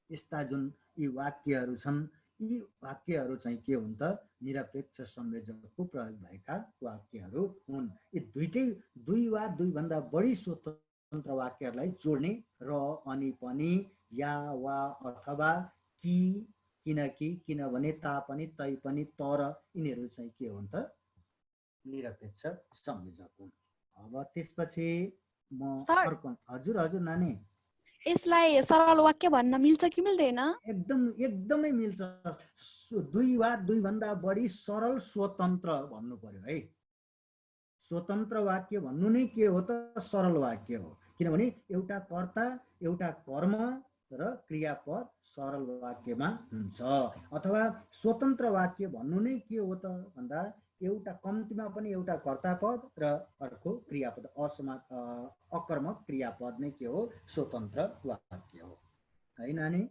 यस्ता जुन यी वाक्यहरू छन् यी वाक्यहरू चाहिँ के हुन् त? निरपेक्ष संयोजकको प्रयोग भएका वाक्यहरू हुन्। यी दुई वा दुईभन्दा बढी स्वतन्त्र वाक्यहरूलाई जोड्ने र, अनि, पनि, या, वा, अथवा, कि, किनकि, किनभने, तापनि, तैपनि, तर यिनीहरू चाहिँ के हुन् त? निरपेक्ष संयोजक हुन्। अब त्यसपछि म अर्को। हजुर हजुर नानी, यसलाई सरल वाक्य भन्न मिल्छ कि मिल्दैन? एकदमै मिल्छ। दुई वा दुईभन्दा बढी सरल स्वतन्त्र भन्नु पर्यो है। स्वतन्त्र वाक्य भन्नु नै के हो त? सरल वाक्य हो। किनभने एउटा कर्ता, एउटा कर्म र क्रियापद सरल वाक्यमा हुन्छ। अथवा स्वतन्त्र वाक्य भन्नु नै के हो त भन्दा एउटा कम्तीमा पनि एउटा कर्तापद र अर्को क्रियापद, अकर्मक क्रियापद नै के हो? स्वतन्त्र वाक्य हो है नानी?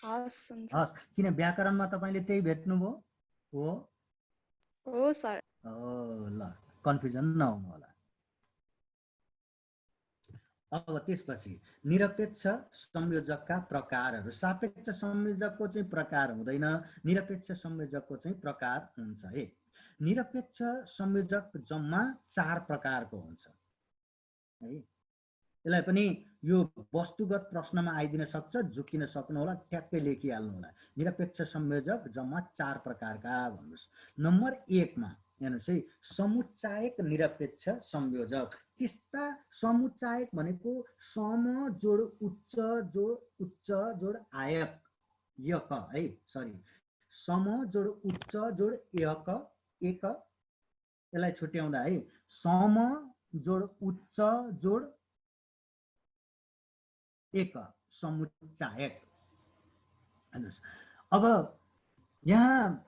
हस्, किन व्याकरणमा तपाईले त्यही भेट्नुभयो हो सर। ल, कन्फ्युजन नहुनु होला। अब त्यसपछि निरपेक्ष संयोजकका प्रकारहरू। सापेक्ष संयोजकको चाहिँ प्रकार हुँदैन, निरपेक्ष संयोजकको चाहिँ प्रकार हुन्छ है। निरपेक्ष संयोजक जम्मा 4 प्रकारको हुन्छ है। यसलाई पनि यो वस्तुगत प्रश्नमा आइदिन सक्छ, झुकिन सक्नु होला, ट्याक्कै लेखिहाल्नु होला। निरपेक्ष संयोजक जम्मा 4 प्रकारका भन्नुहोस्। नम्बर 1 मा हेर्नुहोस् है, समुच्चायक निरपेक्ष संयोजक। त्यस्ता समुच्चायक भनेको सम जोड उच्च जोड आयक यक है, सरी, सम जोड उच्च जोड एक, यसलाई छुट्याउँदा है, सम जोड उच्च जोड एक समुच्चायक। हेर्नुहोस्, अब यहाँ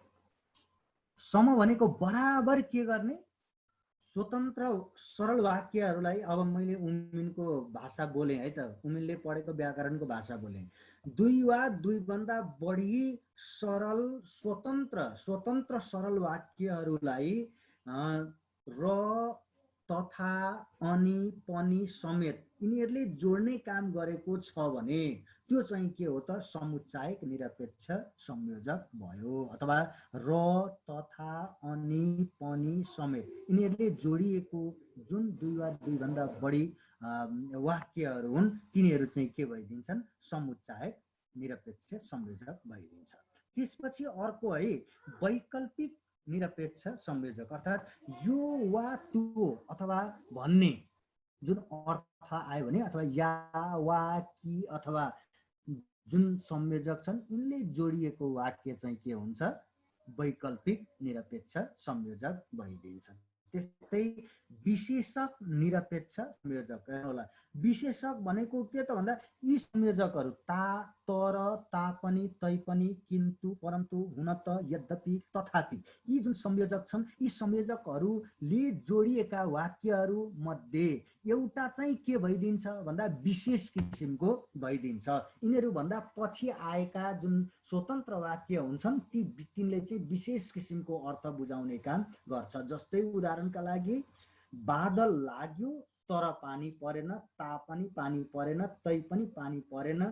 सम भनेको बराबर के गर्ने? स्वतन्त्र सरल वाक्यहरूलाई, अब मैले उमिनको भाषा बोलेँ है त, उमिनले पढेको व्याकरणको भाषा बोलेँ। दुई वा दुईभन्दा बढी सरल स्वतन्त्र सरल वाक्यहरूलाई र, तथा, अनि, पनि समेत यिनीहरूले जोड्ने काम गरेको छ भने त्यो चाहिँ के हो त? समुच्चायक निरपेक्ष संयोजक भयो। अथवा र, तथा, अनि, पनि, समेत यिनीहरूले जोडिएको जुन दुई वा दुईभन्दा बढी वाक्यहरू हुन् तिनीहरू चाहिँ के भइदिन्छन्? समुच्चायक निरपेक्ष संयोजक भइदिन्छ। त्यसपछि अर्को है, वैकल्पिक निरपेक्ष संयोजक, अर्थात् यो वा त्यो अथवा भन्ने जुन अर्थ आयो भने, अथवा या, वा, कि, अथवा जुन संयोजक छन् यिनले जोडिएको वाक्य चाहिँ के हुन्छ? वैकल्पिक निरपेक्ष संयोजक भइदिन्छ। त्यस्तै विशेषक निरपेक्ष संयोजक। हेर्नुहोला, विशेषक भनेको के त भन्दा यी संयोजकहरू ता, तर, तापनि, तैपनि, किन्तु, परन्तु, हुन त, यद्यपि, तथापि यी जुन संयोजक छन् यी संयोजकहरूले जोडिएका वाक्यहरू मध्ये एउटा चाहिँ के भइदिन्छ भन्दा विशेष किसिमको भइदिन्छ। यिनीहरू भन्दा पछि आएका जुन स्वतन्त्र वाक्य हुन्छन् तिनले चाहिँ विशेष किसिमको अर्थ बुझाउने काम गर्छ। जस्तै उदाहरणका लागि, बादल लाग्यो तर पानी परेन, तापनि पानी परेन, तै पनि पानी परेन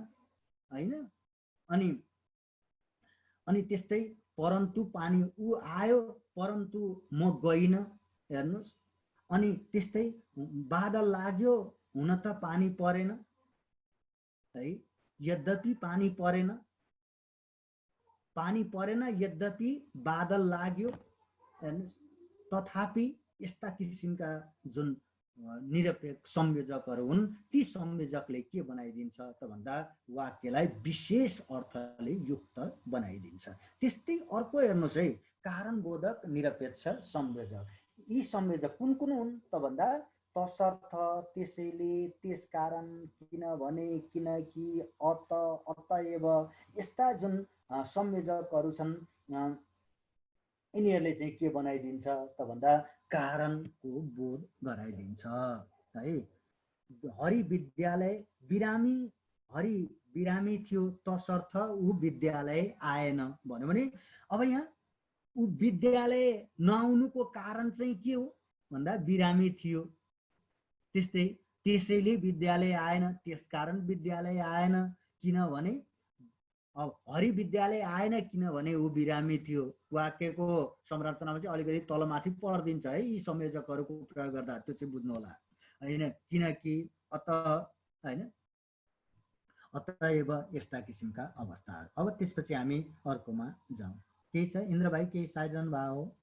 हैन। अनि अनि त्यस्तै परन्तु पानी ऊ आयो परन्तु म गइनँ, हेर्नुहोस्। अनि त्यस्तै बादल लाग्यो हुन त पानी परेन है, यद्यपि पानी परेन, पानी परेन यद्यपि बादल लाग्यो, हेर्नुहोस्। तथापि यस्ता किसिमका जुन निरपेक्ष संयोजकहरू हुन् ती संयोजकले के बनाइदिन्छ त भन्दा वाक्यलाई विशेष अर्थले युक्त बनाइदिन्छ। त्यस्तै अर्को हेर्नुहोस् है, कारणबोधक निरपेक्ष संयोजक। यी संयोजक कुन कुन हुन् त भन्दा तसर्थ, त्यसैले, त्यसकारण, किनभने, किनकि, अत, अतएव, यस्ता जुन संयोजकहरू छन् यिनीहरूले चाहिँ के बनाइदिन्छ त भन्दा कारणको बोध गराइदिन्छ है। हरि विद्यालय बिरामी, हरि बिरामी थियो तसर्थ ऊ विद्यालय आएन भन्यो भने अब यहाँ ऊ विद्यालय नआउनुको कारण चाहिँ के हो भन्दा बिरामी थियो। त्यस्तै त्यसैले विद्यालय आएन, त्यसकारण विद्यालय आएन, किनभने अब हरि विद्यालय आएन किनभने ऊ बिरामी थियो। वाक्यको संरचनामा चाहिँ अलिकति तलमाथि पर्दिन्छ है यी संयोजकहरूको प्रयोग गर्दा, त्यो चाहिँ बुझ्नु होला हैन। किनकि, अत हैन, अतएव, यस्ता किसिमका अवस्थाहरू। अब त्यसपछि हामी अर्कोमा जाउँ। केही छ इन्द्र भाइ, केही साइडन भए हो?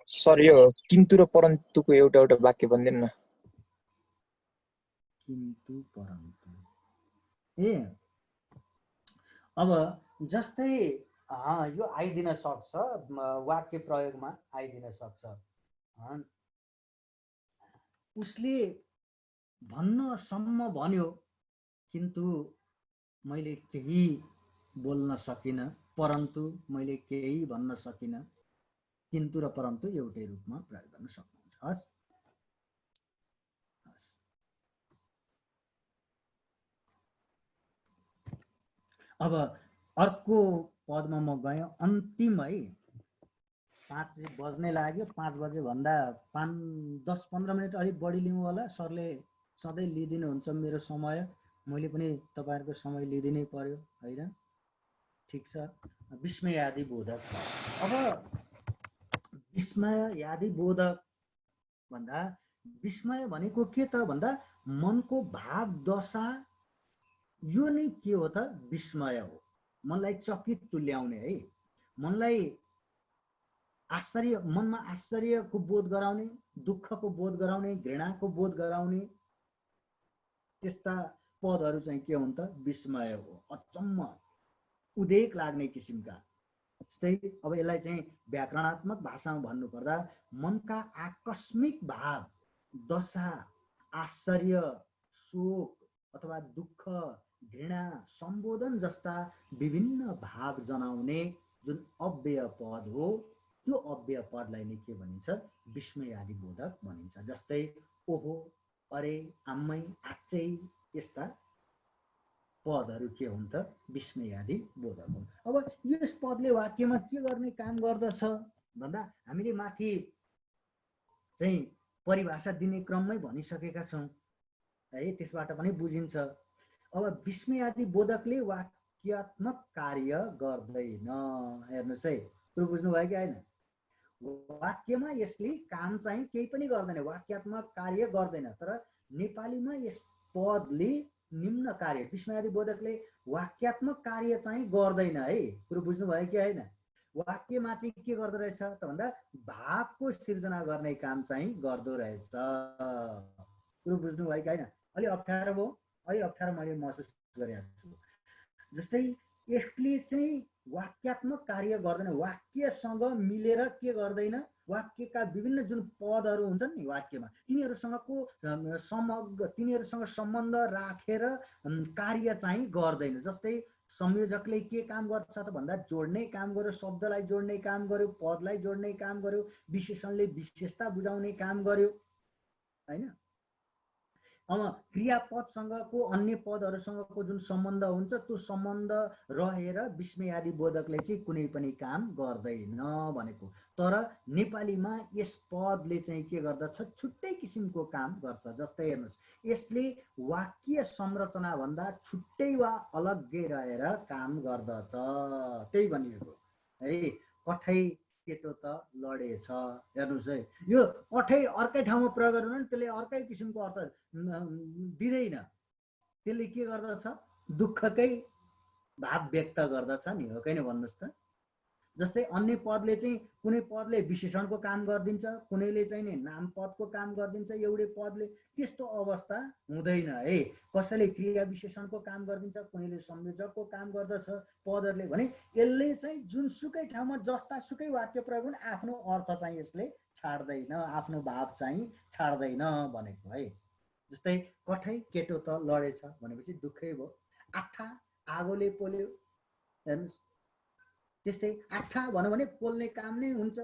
सर यो किन्तु र परन्तुको एउटा एउटा वाक्य भनिदिनु न। किन्तु परन्तु, ए अब जस्तै यो आइदिन सक्छ, वाक्य प्रयोगमा आइदिन सक्छ। उसले भन्नसम्म भन्यो किन्तु मैले केही बोल्न सकिनँ, परन्तु मैले केही भन्न सकिनँ। किन्तु र परन्तु एउटै रूपमा प्रयोग गर्न सक्नुहुन्छ। हस्, अब अर्को पदमा म गएँ, अन्तिम है। 5 बज्ने लाग्यो, 5 बजे भन्दा 10-15 मिनट अलिक बढी लिउँ होला। सरले सधैँ लिइदिनुहुन्छ मेरो समय, मैले पनि तपाईँहरूको समय लिइदिनै पर्यो होइन। ठिक छ। विस्मयादि बोधक। अब विस्मयादि बोधक भन्दा विस्मय भनेको के त भन्दा मनको भाव दशा, यो नै के हो त विस्मय हो। मनलाई चकित तुल्याउने है, मनलाई आश्चर्य, मनमा आश्चर्यको बोध गराउने, दुःखको बोध गराउने, घृणाको बोध गराउने, त्यस्ता पदहरू चाहिँ के हुन् त विस्मय हो। अचम्म, उदेक लाग्ने किसिमका। जस्तै अब यसलाई चाहिँ व्याकरणात्मक भाषामा भन्नुपर्दा मनका आकस्मिक भाव, दशा, आश्चर्य, शोक अथवा दुःख, घृणा, सम्बोधन जस्ता विभिन्न भाव जनाउने जुन अव्यय पद हो, त्यो अव्यय पदलाई नै के भनिन्छ विस्मयादि बोधक भनिन्छ। जस्तै ओहो, अरे, आम्मै, आच्चै, यस्ता पदहरू के हुन् त विस्मयादि बोधक हुन्। अब यस पदले वाक्यमा के गर्ने काम गर्दछ भन्दा हामीले माथि चाहिँ परिभाषा दिने क्रममै भनिसकेका छौँ है, त्यसबाट पनि बुझिन्छ। अब विस्मयादि बोधकले वाक्यात्मक कार्य गर्दैन। हेर्नुहोस् है, कुरो बुझ्नुभयो कि होइन? वाक्यमा यसले काम चाहिँ केही पनि गर्दैन, वाक्यात्मक कार्य गर्दैन। तर नेपालीमा यस पदले निम्न कार्य, विस्मयादि बोधकले वाक्यात्मक कार्य चाहिँ गर्दैन है। कुरो बुझ्नुभयो कि होइन? वाक्यमा चाहिँ के गर्दो रहेछ त भन्दा भावको सिर्जना गर्ने काम चाहिँ गर्दो रहेछ। कुरो बुझ्नुभयो कि होइन? अलि अप्ठ्यारो भयो, अलि अप्ठ्यारो मैले महसुस गरेको छु। जस्तै यसले चाहिँ वाक्यात्मक कार्य गर्दैन, वाक्यसँग मिलेर के गर्दैन, वाक्यका विभिन्न जुन पदहरू हुन्छन् नि वाक्यमा, तिनीहरूसँग सम्बन्ध राखेर कार्य चाहिँ गर्दैन। जस्तै संयोजकले के काम गर्छ त भन्दा जोड्ने काम गर्यो, शब्दलाई जोड्ने काम गर्यो, पदलाई जोड्ने काम गर्यो, विशेषणले विशेषता बुझाउने काम गर्यो हैन। क्रियापदसँगको अन्य पदहरूसँगको जुन सम्बन्ध हुन्छ त्यो सम्बन्ध रहेर विस्मयादि बोधकले चाहिँ कुनै पनि काम गर्दैन भनेको। तर नेपालीमा यस पदले चाहिँ के गर्दछ, छुट्टै किसिमको काम गर्छ। जस्तै हेर्नुहोस्, यसले वाक्य संरचना भन्दा छुट्टै वा अलग्गै रहेर काम गर्दछ। त्यही भनिएको है, कठै केटो त लडेछ। हेर्नुहोस् है, यो कठै अर्कै ठाउँमा प्रयोग गर्दैन भने त्यसले अर्कै किसिमको अर्थ दिँदैन। त्यसले के गर्दछ, दुःखकै भाव व्यक्त गर्दछ नि, हो कि भन्नुहोस् त। जस्तै अन्य पदले चाहिँ कुनै पदले विशेषणको काम गरिदिन्छ, कुनैले चाहिँ नि नाम पदको काम गरिदिन्छ, एउटै पदले त्यस्तो अवस्था हुँदैन है। कसैले क्रिया विशेषणको काम गरिदिन्छ, कुनैले संयोजकको काम गर्दछ पदहरूले भने यसले चाहिँ जुनसुकै ठाउँमा जस्ता सुकै वाक्य प्रयोग गर्ने आफ्नो अर्थ चाहिँ यसले छाड्दैन, आफ्नो भाव चाहिँ छाड्दैन भनेको है। जस्तै कठै केटो त लडेछ भनेपछि दुःखै भयो। आठा आगोले पोल्यो, हेर्नुहोस्। त्यस्तै आठा भन्यो भने पोल्ने काम नै हुन्छ,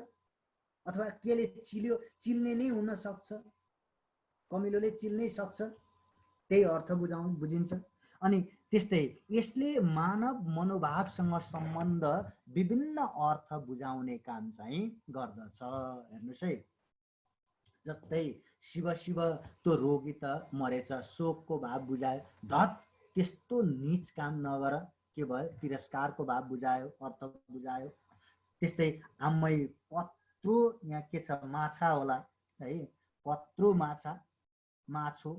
अथवा केले चिल्यो, चिल्ने नै हुन सक्छ, कमिलोले चिल्नै सक्छ, त्यही अर्थ बुझिन्छ। अनि त्यस्तै यसले मानव मनोभावसँग सम्बन्ध विभिन्न अर्थ बुझाउने काम चाहिँ गर्दछ। हेर्नुहोस् है, जस्तै शिव शिव त्यो रोगी त मरेछ, शोकको भाव बुझायो। धत त्यस्तो नीच काम नगर, के भयो, तिरस्कारको भाव बुझायो, अर्थ बुझायो। त्यस्तै आम्मै पत्रो, यहाँ के छ, माछा होला है, पत्रो माछा, माछो,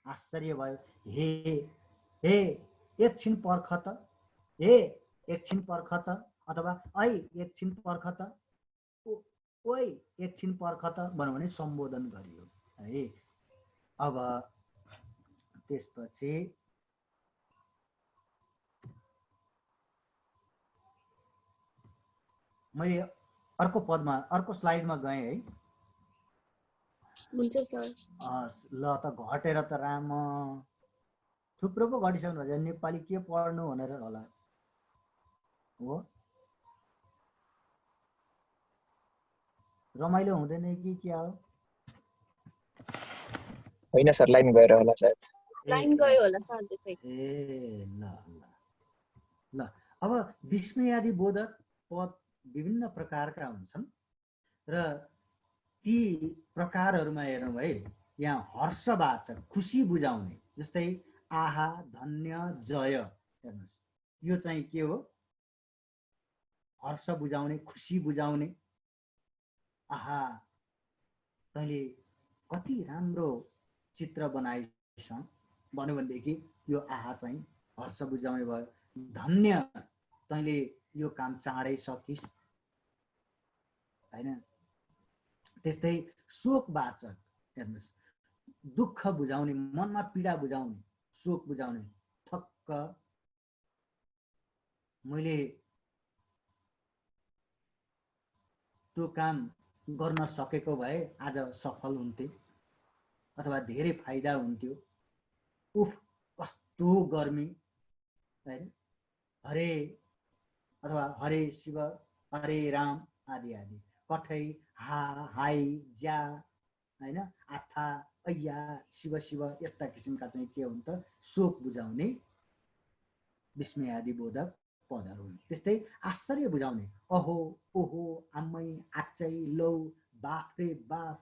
आश्चर्य भयो। हे हे एकछिन पर्ख त, हे एकछिन पर्ख त, अथवा ऐ एकछिन पर्ख त, ओइ एकछिन पर्ख त भन्यो भने सम्बोधन गरियो है। अब त्यसपछि मैले अर्को पदमा, अर्को स्लाइडमा गएँ है। हुन्छ सर। ल त घटेर त राम थुप्रो पो घटिसक्नु भएको छ, नेपाली के पढ्नु भनेर होला हो। रमाइलो हुँदैन कि क्या हो? होइन सर, लाइन गएर होला सायद। लाइन गयो होला सर त्यसै। ए ल ल ल। अब विस्मयादि बोधक पद विभिन्न प्रकारका हुन्छन् र ती प्रकारहरूमा हेरौँ है, यहाँ हर्षवाचक खुसी बुझाउने, जस्तै आहा, धन्य, जय। हेर्नुहोस्, यो चाहिँ के हो, हर्ष बुझाउने, खुसी बुझाउने। आहा तैँले कति राम्रो चित्र बनाइस भन्यो भनेदेखि यो आहा चाहिँ हर्ष बुझाउने भयो। धन्य, तैँले यो काम चाँडै सकिस् हैन। त्यस्तै शोकवाचक, हेर्नुहोस्, दुःख बुझाउने, मनमा पीडा बुझाउने, शोक बुझाउने। थक्क मैले त्यो काम गर्न सकेको भए आज सफल हुन्थे, अथवा धेरै फाइदा हुन्थ्यो। उफ कस्तो गर्मी हैन, हरे अथवा हरे शिव, हरे राम आदि आदि। कठै, हा, हाई, ज्या हैन, आठा, ऐया, शिव शिव, यस्ता किसिमका चाहिँ के हुन्छ, शोक बुझाउने विस्मयादि बोधक पदहरू हुन्। त्यस्तै आश्चर्य बुझाउने, अहो, ओहो, आम्मै, आच्चै, लौ, बाफ रे बाफ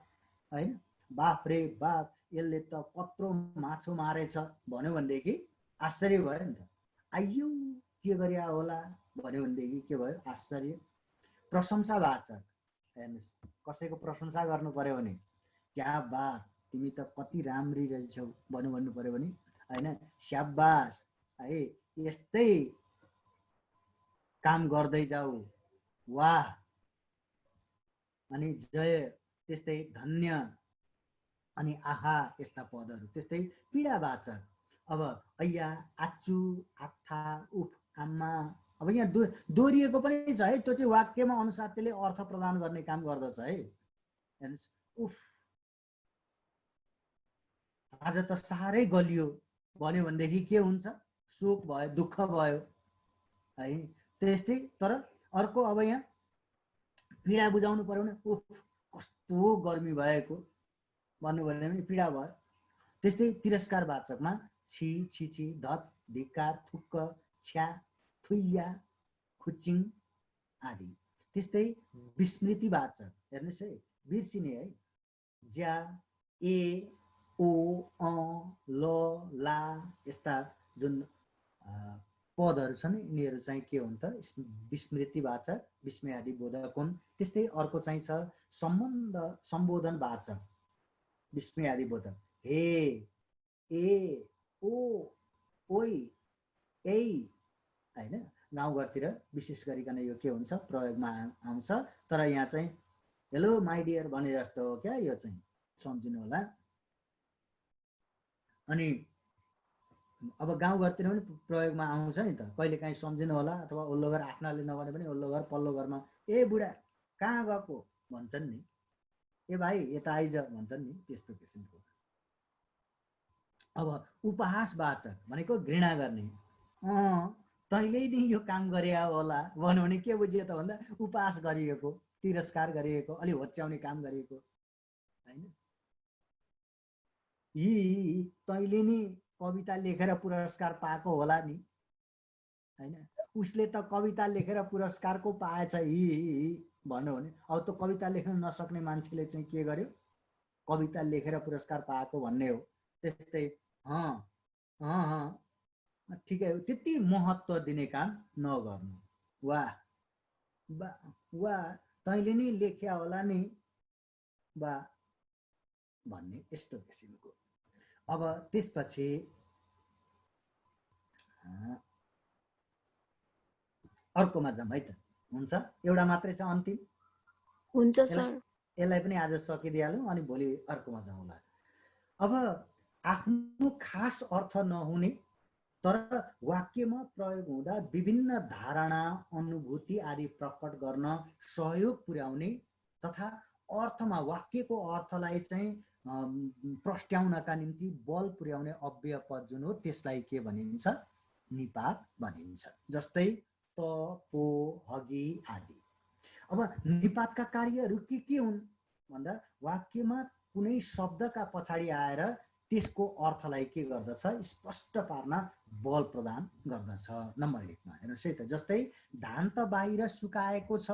हैन, बाफ रे बाफ, यसले त कत्रो माछो मारेछ भन्यो भनेदेखि आश्चर्य भयो नि त। आइयो के गरिया होला भन्यो भनेदेखि के भयो, आश्चर्य। प्रशंसावाचक, हेर्नुहोस्, कसैको प्रशंसा गर्नु पर्यो भने क्या बात, तिमी त कति राम्री रहेछौ भन्नु पर्यो भने हैन, स्याबास है, यस्तै काम गर्दै जाऊ, वाह। अनि जय, त्यस्तै धन्य, अनि आहा, यस्ता पदहरू। त्यस्तै पीडावाचक, अब ऐया, आच्चु, आत्था, उफ, आम्मा। अब यहाँ दोहोरिएको पनि छ है, त्यो चाहिँ वाक्यमा अनुसार त्यसले अर्थ प्रदान गर्ने काम गर्दछ है। हेर्नुहोस्, उफ आज त साह्रै गलियो भन्यो भनेदेखि के हुन्छ, शोक भयो, दुःख भयो है। त्यस्तै तर अर्को, अब यहाँ पीडा बुझाउनु पर्यो भने उफ कस्तो गर्मी भएको भन्नु भने पीडा भयो। त्यस्तै तिरस्कारवाचकमा छि छिछि धत धिक्कार थुक्क छ्या थुइया खुचिङ आदि। त्यस्तै विस्मृतिवाचक हेर्नुहोस् है, बिर्सिने है, ज्या ए ओ अ ल ला यस्ता जुन पदहरू छन् यिनीहरू चाहिँ के हुन् त विस्मृतिवाचक विस्मय आदि बोधक हुन्। त्यस्तै अर्को चाहिँ छ सम्बोधनवाचक विस्मय आदि बोधक, हे ए ओ ओइ ए हैन। गाउँघरतिर विशेष गरिकन यो के हुन्छ प्रयोगमा आउँछ, तर यहाँ चाहिँ हेलो माई डियर भने जस्तो हो क्या, यो चाहिँ सम्झिनु होला। अनि अब गाउँघरतिर पनि प्रयोगमा आउँछ नि त, कहिलेकाहीँ सम्झिनु होला, अथवा ओल्लो घर आफ्नाले नभने पनि ओल्लो घर पल्लो घरमा ए बुढा कहाँ गएको भन्छन् नि, ए भाइ यता आइज भन्छन् नि, त्यस्तो किसिमको। अब उपहासवाचक भनेको घृणा गर्ने, तैँले नि यो काम गरे होला भन्यो भने के बुझियो त भन्दा उपहास गरिएको, तिरस्कार गरिएको, अलि होच्याउने काम गरिएको हैन। यी तैँले नि कविता लेखेर पुरस्कार पाएको होला नि हैन, उसले त कविता लेखेर पुरस्कारको पाएछ यी भन्यो भने अब त कविता लेख्न नसक्ने मान्छेले चाहिँ के गर्यो, कविता लेखेर पुरस्कार पाएको भन्ने हो। त्यस्तै ठिकै हो, त्यति महत्त्व दिने काम नगर्नु, वा तैँले नि लेख्या होला नि वा भन्ने, यस्तो किसिमको। अब त्यसपछि अर्कोमा जाउँ है त, हुन्छ? एउटा मात्रै छ अन्तिम, हुन्छ सर। यसलाई पनि आज सकिदिइहालौँ अनि भोलि अर्कोमा जाउँला। अब आफ्नो खास अर्थ नहुने तर वाक्यमा प्रयोग हुँदा विभिन्न धारणा अनुभूति आदि प्रकट गर्न सहयोग पुर्याउने तथा अर्थमा वाक्यको अर्थलाई चाहिँ प्रस्ट्याउनका निम्ति बल पुर्याउने अव्यय पद जुन हो त्यसलाई के भनिन्छ, निपात भनिन्छ। जस्तै त पो हगी आदि। अब निपातका कार्यहरू के हुन् भन्दा वाक्यमा कुनै शब्दका पछाडि आएर त्यसको अर्थलाई के गर्दछ, स्पष्ट पार्न बल प्रदान गर्दछ। नम्बर 1 मा हेर्नुहोस् है त, जस्तै धान त बाहिर सुकाएको छ,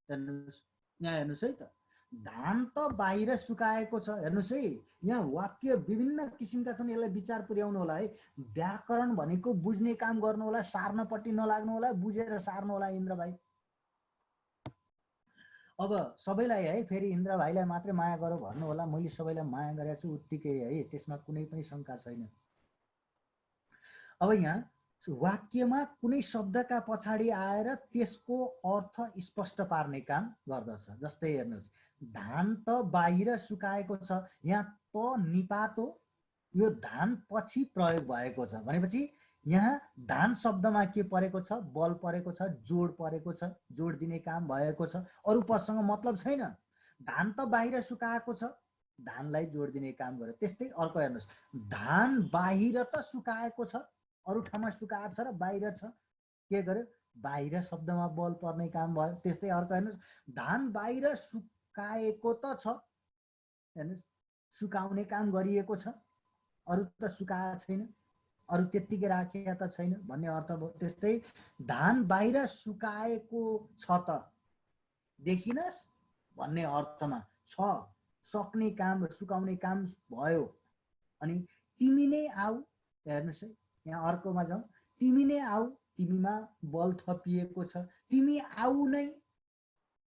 हेर्नुहोस् यहाँ हेर्नुहोस् है त, धान त बाहिर सुकाएको छ। हेर्नुहोस् है, यहाँ वाक्य विभिन्न किसिमका छन्, यसलाई विचार पुर्याउनु होला है। व्याकरण भनेको बुझ्ने काम गर्नु होला, सार्नपट्टि नलाग्नु होला, बुझेर सार्नु होला इन्द्र भाइ। अब सबैलाई है फेरि इन्द्र भाइलाई मात्रै माया गरौँ भन्नु होला, मैले सबैलाई माया गरेको छु उत्तिकै है, त्यसमा कुनै पनि शङ्का छैन। अब यहाँ वाक्यमा कुनै शब्दका पछाडि आएर त्यसको अर्थ स्पष्ट पार्ने काम गर्दछ। जस्तै हेर्नुहोस्, धान त बाहिर सुकाएको छ, यहाँ त निपात हो, यो धान पछि प्रयोग भएको छ भनेपछि यहाँ धान शब्दमा के परेको छ, बल परेको छ, जोड परेको छ, जोड दिने काम भएको छ, अरू पदसँग मतलब छैन। धान त बाहिर सुकाएको छ, धानलाई जोड दिने काम गर्यो। त्यस्तै अर्को हेर्नुहोस्, धान बाहिर त सुकाएको छ, अरू ठाउँमा सुकाएको छ र बाहिर छ, के गर्यो, बाहिर शब्दमा बल पर्ने काम भयो। त्यस्तै अर्को हेर्नुहोस्, धान बाहिर सुकाएको त छ, हेर्नुहोस् सुकाउने काम गरिएको छ, अरू त सुकाएको छैन, अरू त्यत्तिकै राखेका त छैन भन्ने अर्थ भयो। त्यस्तै धान बाहिर सुकाएको छ त देखिनस् भन्ने अर्थमा छ, सक्ने काम सुकाउने काम भयो। अनि तिमी नै आऊ, हेर्नुहोस् है यहाँ अर्कोमा जाउँ, तिमी नै आऊ, तिमीमा बल थपिएको छ, तिमी आऊ नै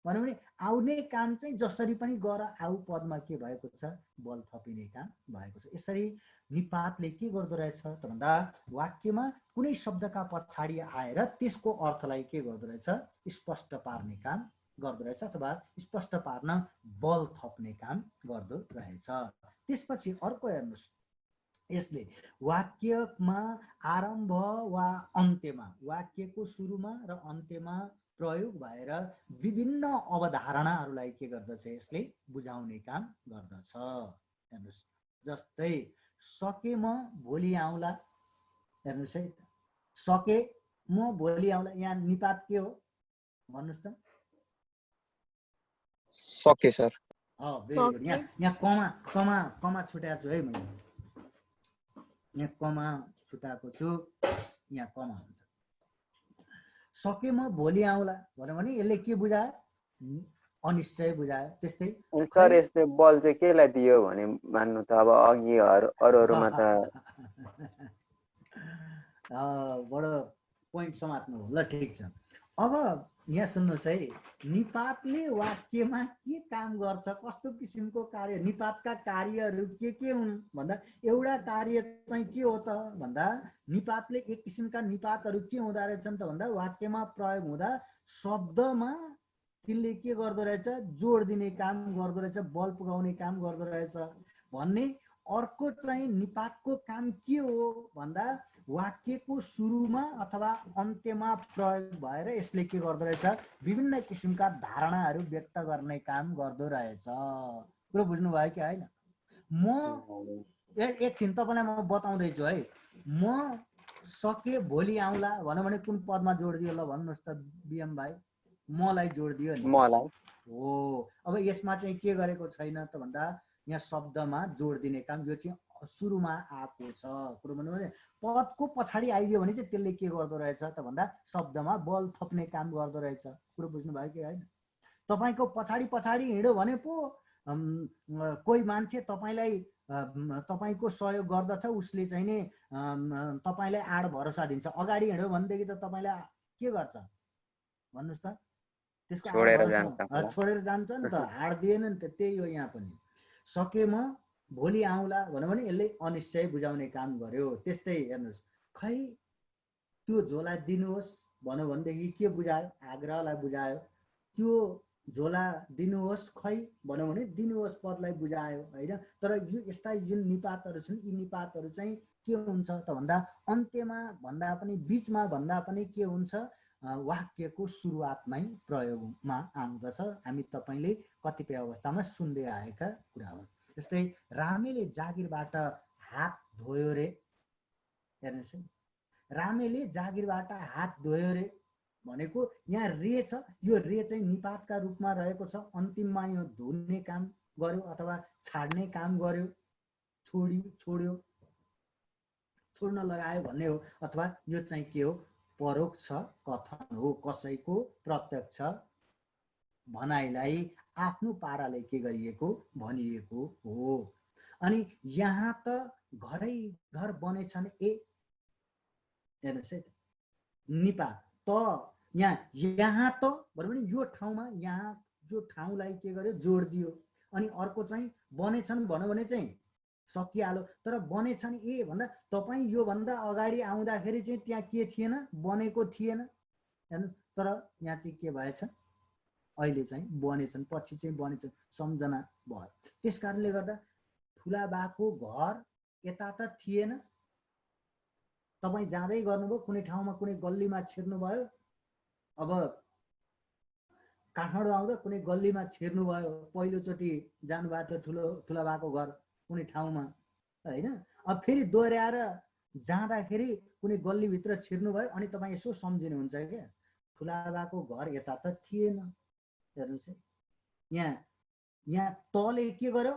भन्यो भने आउने काम चाहिँ जसरी पनि गर, आऊ पदमा के भएको छ, बल थपिने काम भएको छ। यसरी निपातले के गर्दो रहेछ त भन्दा वाक्यमा कुनै शब्दका पछाडि आएर त्यसको अर्थलाई के गर्दो रहेछ, स्पष्ट पार्ने काम गर्दो रहेछ अथवा स्पष्ट पार्न बल थप्ने काम गर्दो रहेछ। त्यसपछि अर्को हेर्नुहोस्, यसले वाक्यमा आरम्भ वा अन्त्यमा, वाक्यको सुरुमा र अन्त्यमा प्रयोग भएर विभिन्न अवधारणाहरूलाई के गर्दछ, यसले बुझाउने काम गर्दछ। हेर्नुहोस्, जस्तै सके म भोलि आउँला, हेर्नुहोस् है, सके म भोलि आउँला, यहाँ निपात के हो भन्नुहोस् त? सके सर। Very good. यहाँ कमा छुट्याएको छु है मैले, यहाँ कमा छुटाएको छु, यहाँ कमा हुन्छ। सके म भोलि आउँला भन्यो भने यसले के बुझायो? अनिश्चय बुझायो। त्यस्तै सर यस्तो बल चाहिँ केलाई दियो भने मान्नु त अब अघि अरूमा त बडो पोइन्ट समात्नु हो। ल ठिक छ। अब यहाँ सुन्नुहोस् है, निपातले वाक्यमा के काम गर्छ, कस्तो किसिमको कार्य, निपातका कार्यहरू के हुन् भन्दा एउटा कार्य चाहिँ के हो त भन्दा निपातले एक किसिमका निपातहरू के हुँदो रहेछन् त भन्दा वाक्यमा प्रयोग हुँदा शब्दमा तिनले के गर्दो रहेछ? जोड दिने काम गर्दो रहेछ, बल पुगाउने काम गर्दो रहेछ भन्ने। अर्को चाहिँ निपातको काम के हो भन्दा वाक्यको सुरुमा अथवा अन्त्यमा प्रयोग भएर यसले के गर्दो रहेछ? विभिन्न किसिमका धारणाहरू व्यक्त गर्ने काम गर्दो रहेछ। कुरो बुझ्नुभयो कि होइन? म एकछिन तपाईँलाई म बताउँदैछु है। म सके भोलि आउँला भन्यो भने कुन पदमा जोड दियो? ल भन्नुहोस् त बिएम भाइ। मलाई जोड दियो नि। मलाई हो। अब यसमा चाहिँ के गरेको छैन त भन्दा यहाँ शब्दमा जोड दिने काम, यो चाहिँ सुरुमा आएको छ। कुरो भन्नु पदको पछाडि आइदियो भने चाहिँ त्यसले के गर्दो रहेछ त भन्दा शब्दमा बल थप्ने काम गर्दो रहेछ। कुरो बुझ्नुभयो कि होइन? तपाईँको पछाडि पछाडि हिँड्यो भने पो कोही मान्छे तपाईँलाई तपाईँको सहयोग गर्दछ, उसले चाहिँ नि तपाईँलाई आड भरोसा दिन्छ। अगाडि हिँड्यो भनेदेखि त तपाईँलाई के गर्छ भन्नुहोस् त? त्यसको छोडेर जान्छ नि त, हाड दिएन नि त। त्यही हो यहाँ पनि। सके म भोलि आउँला भन्यो भने यसले अनिश्चय बुझाउने काम गर्यो। त्यस्तै हेर्नुहोस्, खै त्यो झोला दिनुहोस् भन्यो भनेदेखि के बुझायो? आग्रहलाई बुझायो। त्यो झोला दिनुहोस् खै भन्यो भने दिनुहोस् पदलाई बुझायो होइन। तर यो यस्ता जुन निपातहरू छन्, यी निपातहरू चाहिँ के हुन्छ त भन्दा अन्त्यमा भन्दा पनि बिचमा भन्दा पनि के हुन्छ? वाक्यको सुरुवातमै प्रयोगमा आउँदछ। हामी तपाईँले कतिपय अवस्थामा सुन्दै आएका कुरा हुन्। जस्तै रामेले जागिरबाट हात धोयो रे। हेर्नुहोस् है, रामेले जागिरबाट हात धोयो रे भनेको यहाँ रे छ। यो रे चाहिँ निपातका रूपमा रहेको छ। अन्तिममा यो धुने काम गर्यो अथवा छाड्ने काम गर्यो, छोड्यो, छोड्न लगायो भन्ने हो। अथवा यो चाहिँ के हो? परोक्ष कथन हो। कसैको प्रत्यक्ष भनाइलाई आफ्नो पाराले के गरिएको भनिएको हो। अनि यहाँ त घरै घर बनेछन् ए। हेर्नुहोस् है, निपात त यहाँ त भन्यो भने यो ठाउँमा यहाँ जो ठाउँलाई के गर्यो? जोड दियो। अनि अर्को चाहिँ बनेछन् भन्यो भने चाहिँ सकिहाल्यो। तर बनेछन् ए भन्दा तपाईँ योभन्दा अगाडि आउँदाखेरि चाहिँ त्यहाँ के थिएन? बनेको थिएन। हेर्नु, तर यहाँ चाहिँ के भएछ? अहिले चाहिँ बनेछन्, पछि चाहिँ बनेछन्, सम्झना भयो। त्यस कारणले गर्दा ठुला बाको घर यता त थिएन। तपाईँ जाँदै गर्नुभयो, कुनै ठाउँमा कुनै गल्लीमा छिर्नुभयो। अब काठमाडौँ आउँदा कुनै गल्लीमा छिर्नुभयो, पहिलोचोटि जानुभएको थियो ठुला बाको घर कुनै ठाउँमा होइन। अब फेरि दोहोऱ्याएर जाँदाखेरि कुनै गल्लीभित्र छिर्नुभयो, अनि तपाईँ यसो सम्झिनुहुन्छ क्या, ठुला बाको घर यता त थिएन। हेर्नुहोस् है, यहाँ तले के गर्यो?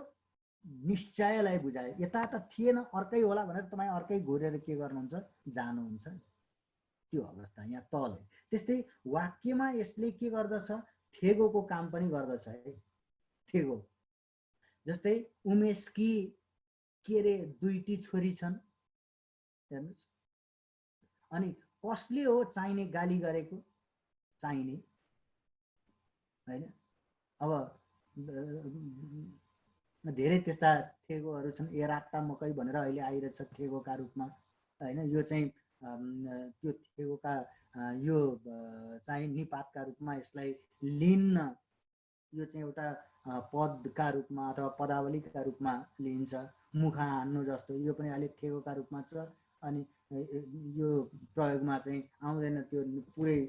निश्चयलाई बुझायो। यता त थिएन, अर्कै होला भनेर तपाईँ अर्कै घुरेर के गर्नुहुन्छ? जानुहुन्छ। त्यो अवस्था यहाँ तले। त्यस्तै वाक्यमा यसले के गर्दछ? थेगोको काम पनि गर्दछ है। थेगो जस्तै उमेशकी के रे दुईटी छोरी छन्। हेर्नुहोस्, अनि कसले हो चाहिने गाली गरेको? चाहिने होइन। अब धेरै त्यस्ता थेगोहरू छन्। ए रात्ता मकै भनेर अहिले आइरहेछ थेगोका रूपमा होइन। यो चाहिँ त्यो थेगोका यो चाहिँ निपातका रूपमा यसलाई लिन्न। यो चाहिँ एउटा पदका रूपमा अथवा पदावलीका रूपमा लिइन्छ। मुखा हान्नु जस्तो यो पनि अहिले थेगोका रूपमा छ। अनि यो प्रयोगमा चाहिँ आउँदैन, त्यो पुरै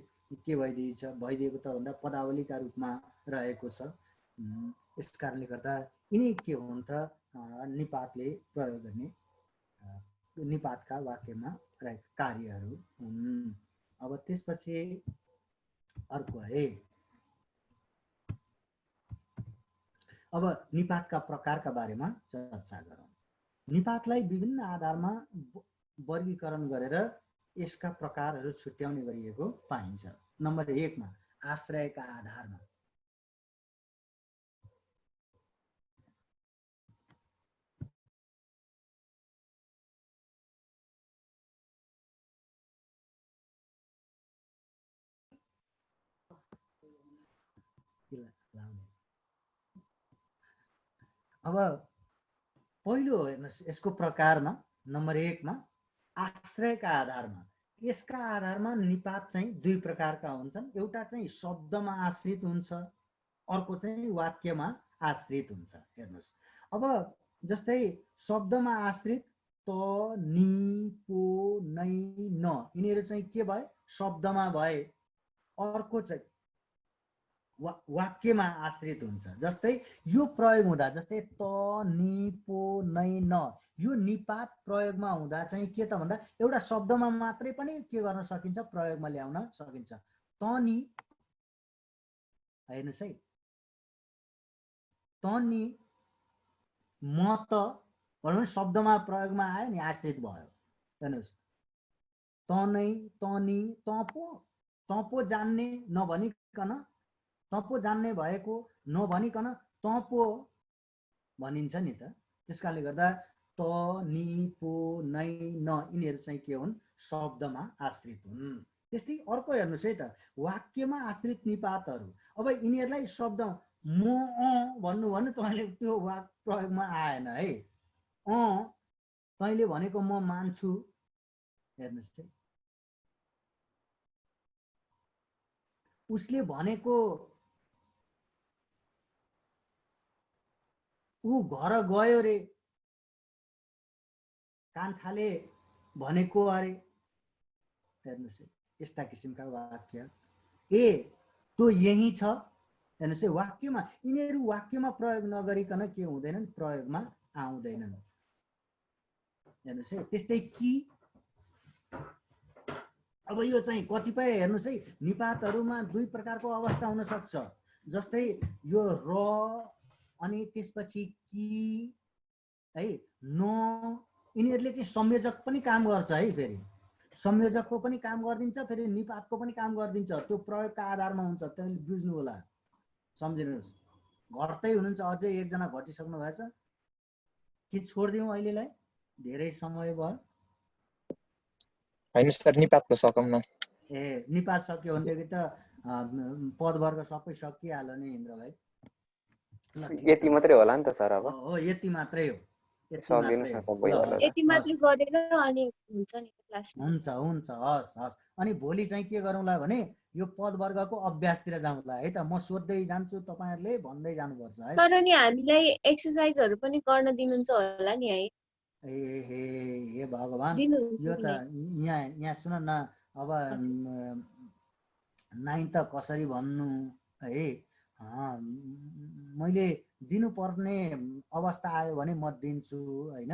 के भइदिएको त भन्दा पदावलीका रूपमा रहेको छ। यस कारणले गर्दा यिनै के हुन् त निपातले प्रयोग गर्ने निपातका वाक्यमा रहेका कार्यहरू हुन्। अब त्यसपछि अर्को है, अब निपातका प्रकारका बारेमा चर्चा गरौँ। निपातलाई विभिन्न आधारमा वर्गीकरण गरेर यसका प्रकारहरू छुट्याउने गरिएको पाइन्छ। नम्बर 1 मा आश्रयका आधारमा। अब पहिलो हेर्नुहोस् यसको प्रकारमा नम्बर 1 मा आश्रयका आधारमा। यसका आधारमा निपात चाहिँ दुई प्रकारका हुन्छन्। एउटा चाहिँ शब्दमा आश्रित हुन्छ, अर्को चाहिँ वाक्यमा आश्रित हुन्छ। हेर्नुहोस् अब जस्तै शब्दमा आश्रित त, नि, पो, नै, न यिनीहरू चाहिँ के भए? शब्दमा भए। अर्को चाहिँ वाक्यमा आश्रित हुन्छ। जस्तै यो प्रयोग हुँदा जस्तै त, नि, पो, नै, न यो निपात प्रयोगमा हुँदा चाहिँ के त भन्दा एउटा शब्दमा मात्रै पनि के गर्न सकिन्छ? प्रयोगमा ल्याउन सकिन्छ। त, नि हेर्नुहोस् है, त, नि, म त भनौँ शब्दमा प्रयोगमा आयो नि, आश्रित भयो। हेर्नुहोस् त, नै, त, नि, त पो जान्ने नभनिकन, त पो जान्ने भएको नभनिकन त पो भनिन्छ नि त। त्यसकारणले गर्दा त, नि, पो, नै, न यिनीहरू चाहिँ के हुन्? शब्दमा आश्रित हुन्। त्यस्तै अर्को हेर्नुहोस् है त, वाक्यमा आश्रित निपातहरू। अब यिनीहरूलाई शब्द म भन्नु भने तपाईँले त्यो वाक्य प्रयोगमा आएन है। तैँले भनेको म मान्छु। हेर्नुहोस् है, उसले भनेको ऊ घर गयो रे, कान्छाले भनेको अरे। हेर्नुहोस् है, यस्ता किसिमका वाक्य। ए त्यो यही छ। हेर्नुहोस् है, वाक्यमा यिनीहरू वाक्यमा प्रयोग नगरिकन के हुँदैनन्? प्रयोगमा आउँदैनन्। हेर्नुहोस् है, त्यस्तै कि। अब यो चाहिँ कतिपय हेर्नुहोस् है निपातहरूमा दुई प्रकारको अवस्था हुन सक्छ। जस्तै यो र अनि त्यसपछि कि है, न यिनीहरूले चाहिँ संयोजक पनि काम गर्छ है। फेरि संयोजकको पनि काम गरिदिन्छ, फेरि निपातको पनि काम गरिदिन्छ। त्यो प्रयोगका आधारमा हुन्छ, त्यसले बुझ्नु होला, सम्झिनुहोस्। घट्दै हुनुहुन्छ, अझै एकजना घटिसक्नु भएछ कि छोडिदिउँ अहिलेलाई? धेरै समय भयो। होइन सर, निपातको सकौँ न। ए निपात सक्यो भनेदेखि त पदवर्ग सबै सकिहाल्यो नि इन्द्र भाइ। यति मात्रै होला नि त सर? अब हो, यति मात्रै हो, यति मात्रै गरेर अनि हुन्छ नि क्लास। हुन्छ। हस् हस्। अनि भोलि चाहिँ के गरौँला भने यो पदवर्गको अभ्यासतिर जाउँला है त। म सोध्दै जान्छु, तपाईँहरूले भन्दै जानुपर्छ है। तर नि हामीलाई एक्सर्साइजहरू पनि गर्न दिनुहुन्छ होला नि है? हे भगवान, यो त यहाँ सुन न। अब 9 त कसरी भन्नु है? मैले दिनुपर्ने अवस्था आयो भने म दिन्छु होइन,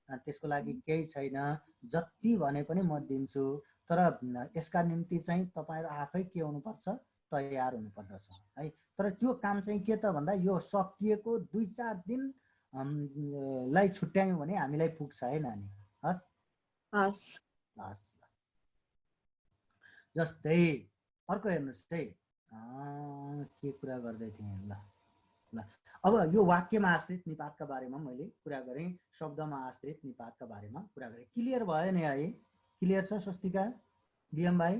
त्यसको लागि केही छैन। जति भने पनि म दिन्छु, तर यसका निम्ति चाहिँ तपाईँहरू आफै के हुनुपर्छ? तयार हुनुपर्दछ है। तर त्यो काम चाहिँ के त भन्दा यो सकिएको 2-4 दिन लाई छुट्यायौँ भने हामीलाई पुग्छ है नानी। हस् हस् हस्। जस्तै अर्को हेर्नुहोस् है, के कुरा गर्दै थिएँ? ल अब यो वाक्यमा आश्रित निपातका बारेमा मैले कुरा गरेँ, शब्दमा आश्रित निपातका बारेमा कुरा गरेँ। क्लियर भयो नि है? क्लियर छ स्वस्तिका, बिएम भाइ?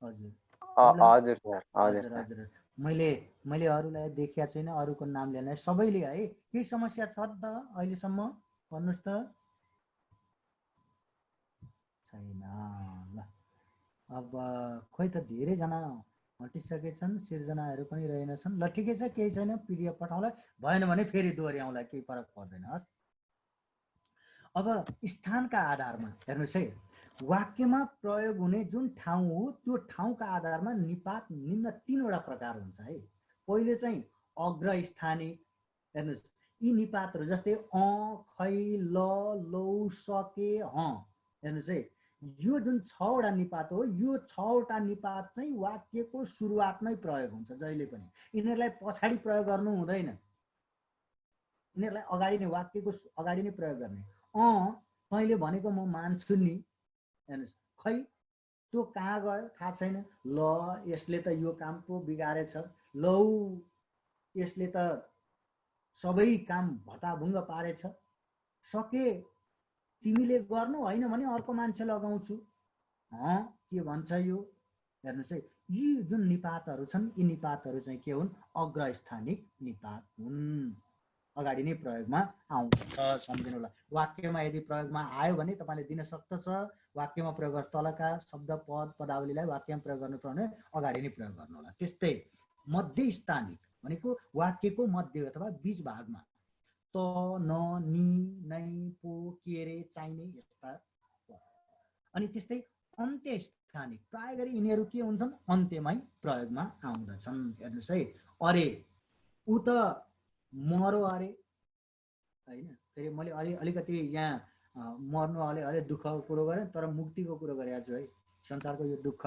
हजुर हजुर सर, हजुर। हजुर। मैले अरूलाई देखेको छैन, अरूको नाम लिएन। सबैले है केही समस्या छ त अहिलेसम्म? भन्नुहोस् त। छैन। ल अब खोइ त धेरैजना हटिसकेछन्, सिर्जनाहरू पनि रहेनछन्। ल ठिकै छ, केही छैन, पिडिएफ पठाउँला। भएन भने फेरि दोहोऱ्याउँला, केही फरक पर्दैन। हस्। अब स्थानका आधारमा हेर्नुहोस् है, वाक्यमा प्रयोग हुने जुन ठाउँ हो त्यो ठाउँका आधारमा निपात निम्न 3वटा प्रकार हुन्छ है। पहिलो चाहिँ अग्रस्थानी। हेर्नुहोस् यी निपातहरू जस्तै खै, ल, लौ, सके, हेर्नुहोस् है, यो जुन 6वटा निपात हो, यो 6वटा निपात चाहिँ वाक्यको सुरुवातमै प्रयोग हुन्छ जहिले पनि। यिनीहरूलाई पछाडि प्रयोग गर्नु हुँदैन। यिनीहरूलाई अगाडि नै वाक्यको अगाडि नै प्रयोग गर्ने। तैँले भनेको म मान्छु नि, हेर्नुहोस्, खै त्यो कहाँ गयो थाहा छैन। ल यसले त यो काम पो बिगारेछ, लौ यसले त सबै काम भताभुङ्ग पारेछ, सके तिमीले गर्नु, होइन भने अर्को मान्छे लगाउँछु। के भन्छ यो? हेर्नुहोस् है, यी जुन निपातहरू छन्, यी निपातहरू चाहिँ के हुन्? अग्रस्थानिक निपात हुन्, अगाडि नै प्रयोगमा आउँदछ। सम्झिनु होला, वाक्यमा यदि प्रयोगमा आयो भने तपाईँले दिन सक्दछ। वाक्यमा प्रयोग गर्छ, तलका शब्द पद पदावलीलाई वाक्यमा प्रयोग गर्नु पर्ने अगाडि नै प्रयोग गर्नु होला। त्यस्तै मध्य स्थानिक भनेको वाक्यको मध्य अथवा बीच भागमा त, न, नि, नै, पो, के रे, चाहिने यस्ता। अनि त्यस्तै अन्त्य स्थानिक, प्राय गरी यिनीहरू के हुन्छन्? अन्त्यमै प्रयोगमा आउँदछन्। हेर्नुहोस् है, अरे ऊ त मरो अरे, होइन? फेरि मैले अलिकति यहाँ मर्नु अलि दुःखको कुरो गरेँ, तर मुक्तिको कुरो गरेको छु है। संसारको यो दुःख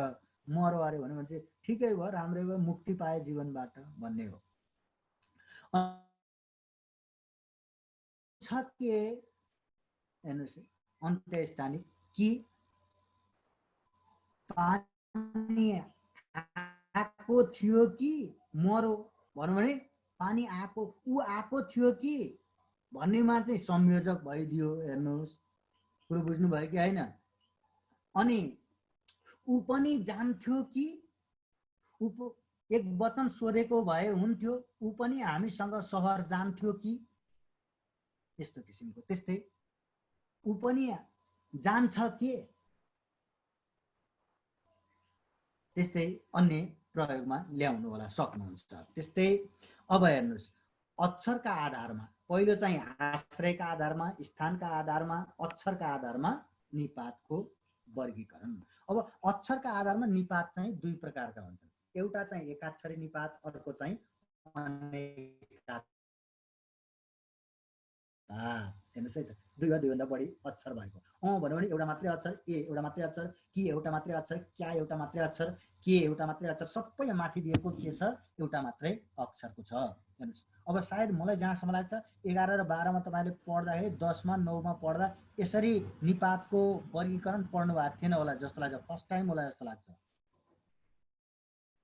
मरो अरे भन्यो भने चाहिँ ठिकै भयो, राम्रै भयो, मुक्ति पाए जीवनबाट भन्ने हो। के हेर्नुहोस् है, अन्त्य स्थानिक कि पानी आएको थियो कि मरो भन्यो भने पानी आएको, ऊ आएको थियो कि भन्नेमा चाहिँ संयोजक भइदियो। हेर्नुहोस्, कुरो बुझ्नुभयो कि होइन? अनि ऊ पनि जान्थ्यो कि, एक वचन सोधेको भए हुन्थ्यो, ऊ पनि हामीसँग सहर जान्थ्यो कि, यस्तो किसिमको। त्यस्तै ऊ पनि जान्छ के, त्यस्तै अन्य प्रयोगमा ल्याउनु होला, सक्नुहुन्छ। त्यस्तै अब हेर्नुहोस्, अक्षरका आधारमा, पहिलो चाहिँ आश्रयका आधारमा, स्थानका आधारमा, अक्षरका आधारमा निपातको वर्गीकरण। अब अक्षरका आधारमा निपात चाहिँ दुई प्रकारका हुन्छन्। एउटा चाहिँ एकाक्षरी निपात, अर्को चाहिँ हेर्नुहोस् है त, दुई वा दुईभन्दा बढी अक्षर भएको। भन्यो भने एउटा मात्रै अक्षर, ए एउटा मात्रै अक्षर, कि एउटा मात्रै अक्षर, क्या एउटा मात्रै अक्षर, के एउटा मात्रै अक्षर, सबै माथि दिएको के छ? एउटा मात्रै अक्षरको छ। हेर्नुहोस्, अब सायद मलाई जहाँसम्म लाग्छ 11 र 12 मा तपाईँले पढ्दाखेरि 10 मा 9 मा पढ्दा यसरी निपातको वर्गीकरण पढ्नु भएको थिएन होला जस्तो लाग्छ, फर्स्ट टाइम होला जस्तो लाग्छ।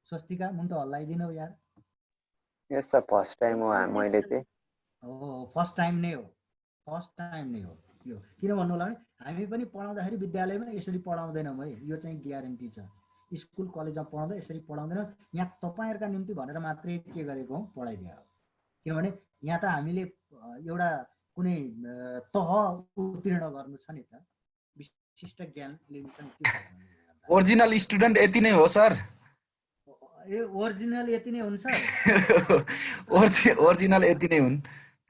स्वस्तिका मुन्टो हल्लाइदिनु यार। यस सर, फर्स्ट टाइम हो मैले चाहिँ। फर्स्ट टाइम नै हो, फर्स्ट टाइम नै हो यो। किन भन्नु होला भने हामी पनि पढाउँदाखेरि विद्यालयमा यसरी पढाउँदैनौँ है, यो चाहिँ ग्यारेन्टी छ। स्कुल कलेजमा पढाउँदा यसरी पढाउँदैनौँ, यहाँ तपाईँहरूका निम्ति भनेर मात्रै के गरेको हो? पढाइदियो। किनभने यहाँ त हामीले एउटा कुनै तह उत्तीर्ण गर्नु छ नि त, विशिष्ट ज्ञान लिनु छ नि। ओरिजिनल स्टुडेन्ट यति नै हो सर। ए ओरिजिनल यति नै हुन्छ। ओरिजिनल यति नै हुन्।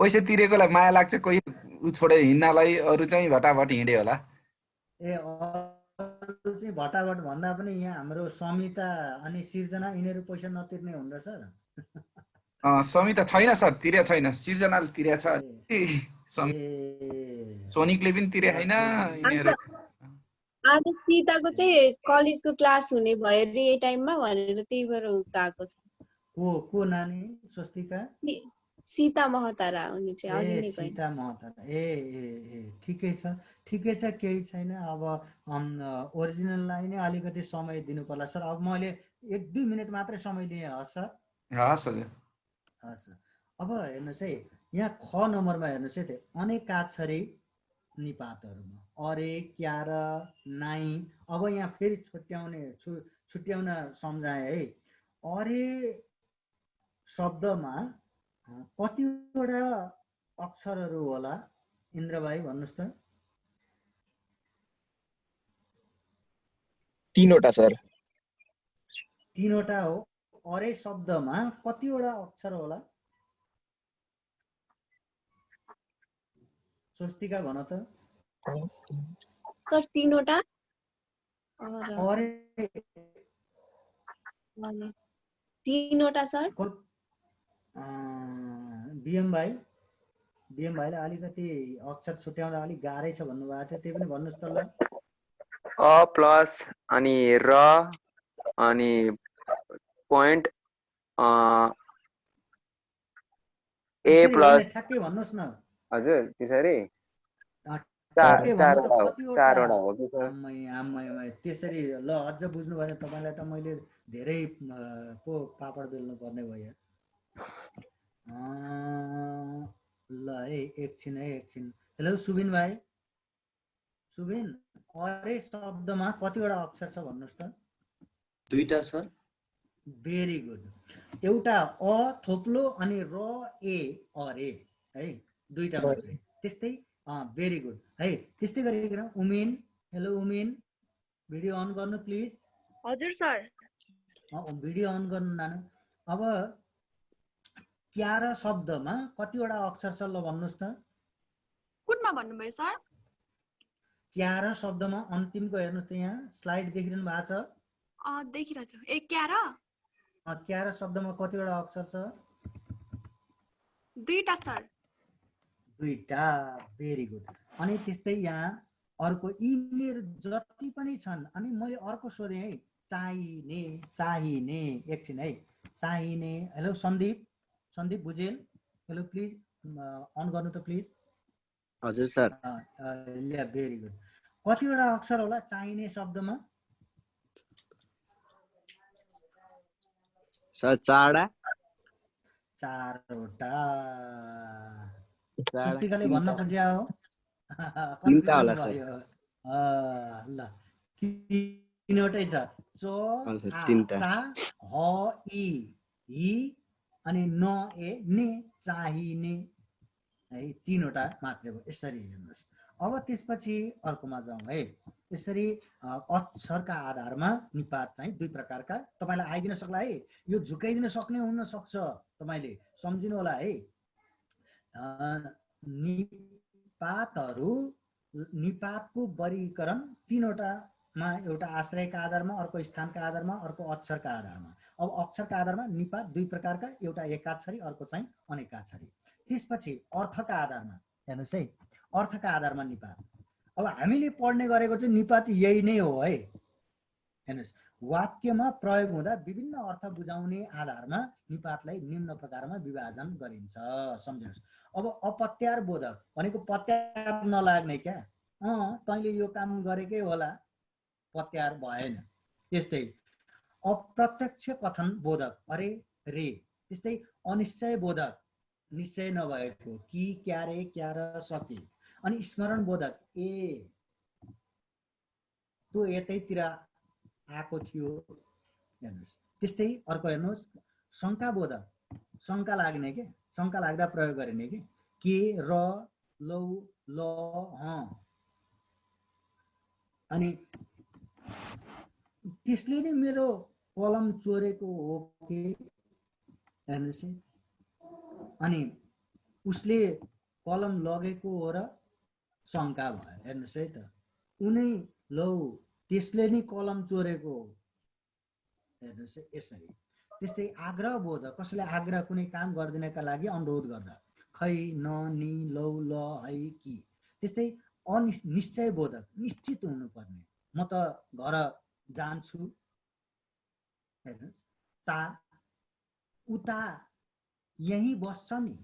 पैसा तिरेकोलाई माया लाग्छ, कोही उ छोडे हिँड्नलाई, अरू चाहिँ भटाभट हिँडे होला। ए अरू चाहिँ भटाभट भन्दा पनि यहाँ हाम्रो समिता अनि सिर्जना यिनीहरू पैसा नतिर्ने हुन् र सर? समिता छैन सर, तिरे छैन। सिर्जनाले तिरे छ, सोनिकले पनि तिरे छैन। यिनीहरू आज सीताको चाहिँ कलेजको क्लास हुने भयो रे यही टाइममा भनेर त्यही भएर गएको छ। को नानी? स्वस्तिका? सीता महतारा हुने चाहिँ अघि नै गए। सीता महतारा, ए ठिकै छ, ठिकै छ, केही छैन। अब ओरिजिनललाई नै अलिकति समय दिनु पर्ला सर। अब मैले 1-2 मिनट मात्रै समय दिएँ। हस् सर? हस् हजुर, हस्। अब हेर्नुहोस् है, यहाँ ख नम्बरमा हेर्नुहोस् है, त्यो अनेकाक्षरी निपातहरूमा अरे, क्या र, नाइ। अब यहाँ फेरि छुट्याउन सम्झाएँ है। अरे शब्दमा कतिवटा अक्षरहरू होला इन्द्रभाइ भन्नुहोस् त? 3वटा सर। 3वटा हो। अरे शब्दमा कतिवटा अक्षर होला? स्वस्तिका भन त। सर 3वटा। अरे 3वटा सर। बिएम भाइले अलिकति अक्षर छुट्याउँदा अलिक गाह्रै छ भन्नुभएको थियो, त्यही पनि भन्नुहोस् त ल। अ प्लस अनि र अनि पोइन्ट ए त्यसरी प्लस होइन, ठ्याक्कै भन्नुहोस् न। हजुर त्यसरी ठ्याक्कै भन्नु त चारवटा कतिवटा हो कि सर? आम्मै त्यसरी। ल अझ बुझ्नु भएन तपाईँलाई त मैले धेरै पो पापड बेल्नु पर्ने भयो। ल है एकछिन। हेलो सुबिन भाइ, सुबिन, अरे शब्दमा कतिवटा अक्षर छ भन्नुहोस् त? 2टा सर। Very good. एउटा अ थोप्लो अनि र ए अरे है, 2टा मात्रै। त्यस्तै भेरी गुड है। त्यस्तै गरिकन उमेन, हेलो उमेन, भिडियो अन गर्नु प्लिज। हजुर सर। भिडियो अन गर्नु नानु। अब क्यार शब्दमा कतिवटा अक्षर छ ल भन्नुहोस् त? कुनमा भन्नुभयो सर? क्यार शब्दमा अन्तिमको हेर्नुहोस् त, यहाँ स्लाइड देखिरहनु भएको छ? देखिरहेको छु। ए क्यार? क्यार शब्दमा कतिवटा अक्षर छ? 2टा सर। 2टा, भेरी गुड। अनि त्यस्तै यहाँ अर्को यिनीहरू जति पनि छन्। अनि मैले अर्को सोधेँ है, चाहिने एकछिन है, चाहिने। Hello Sandeep Bhujel, hello please on गर्नु त प्लिज। हजुर सर। Very good. कतिवटा अक्षर होला चाहिने शब्दमा? सर 4वटा। 4वटा। पुस्तिकाले भन्न खोज्या हो? 3टा होला सर। ल 3वटै छ। च, चा, ह, इ अनि न, ए, ने, चाहिने है, 3वटा मात्रै हो। यसरी हेर्नुहोस्। अब त्यसपछि अर्कोमा जाउँ है। यसरी अक्षरका आधारमा निपात चाहिँ 2 प्रकारका तपाईँलाई आइदिन सक्ला है। यो झुकाइदिन सक्ने हुन सक्छ, तपाईँले सम्झिनु होला है। निपातको वर्गीकरण 3वटामा, एउटा आश्रयका आधारमा, अर्को स्थानका आधारमा, अर्को अक्षरका आधारमा। अब अक्षरका आधारमा निपात 2 प्रकारका, एउटा एकाक्षरी, अर्को चाहिँ अनेकाक्षरी। त्यसपछि अर्थका आधारमा हेर्नुहोस् है, अर्थका आधारमा निपात। अब हामीले पढ्ने गरेको चाहिँ निपात यही नै हो है। हेर्नुहोस्, वाक्यमा प्रयोग हुँदा विभिन्न अर्थ बुझाउने आधारमा निपातलाई निम्न प्रकारमा विभाजन गरिन्छ। सम्झिनुहोस्। अब अपत्यार बोधक भनेको पत्यार नलाग्ने क्या, तैँले यो काम गरेकै होला, पत्यार भएन। त्यस्तै अप्रत्यक्ष कथन बोधक, अरे रे। त्यस्तै अनिश्चय बोधक, निश्चय नभएको, कि, क्यारे, क्यार, सके। अनि स्मरण बोधक, त्यो यतैतिर आएको थियो। हेर्नुहोस्। त्यस्तै अर्को हेर्नुहोस्, शङ्का बोधक, शङ्का लाग्ने के, शङ्का लाग्दा प्रयोग गरिने के, र, लौ, ल, अनि त्यसले नै मेरो कलम चोरेको हो कि, हेर्नुहोस् है। अनि उसले कलम लगेको हो र शङ्का भयो। हेर्नुहोस् है त, उनै लौ त्यसले नै कलम चोरेको हो। हेर्नुहोस् यसरी। त्यस्तै आग्रह बोधक, कसैले आग्रह कुनै काम गरिदिनका लागि अनुरोध गर्दा, खै, न, नि, लौ, ल, है, कि। त्यस्तै अनिश्चय बोधक, निश्चित हुनुपर्ने, म त घर जान्छु। हेर्नुहोस्, उता यही बस्छ नि,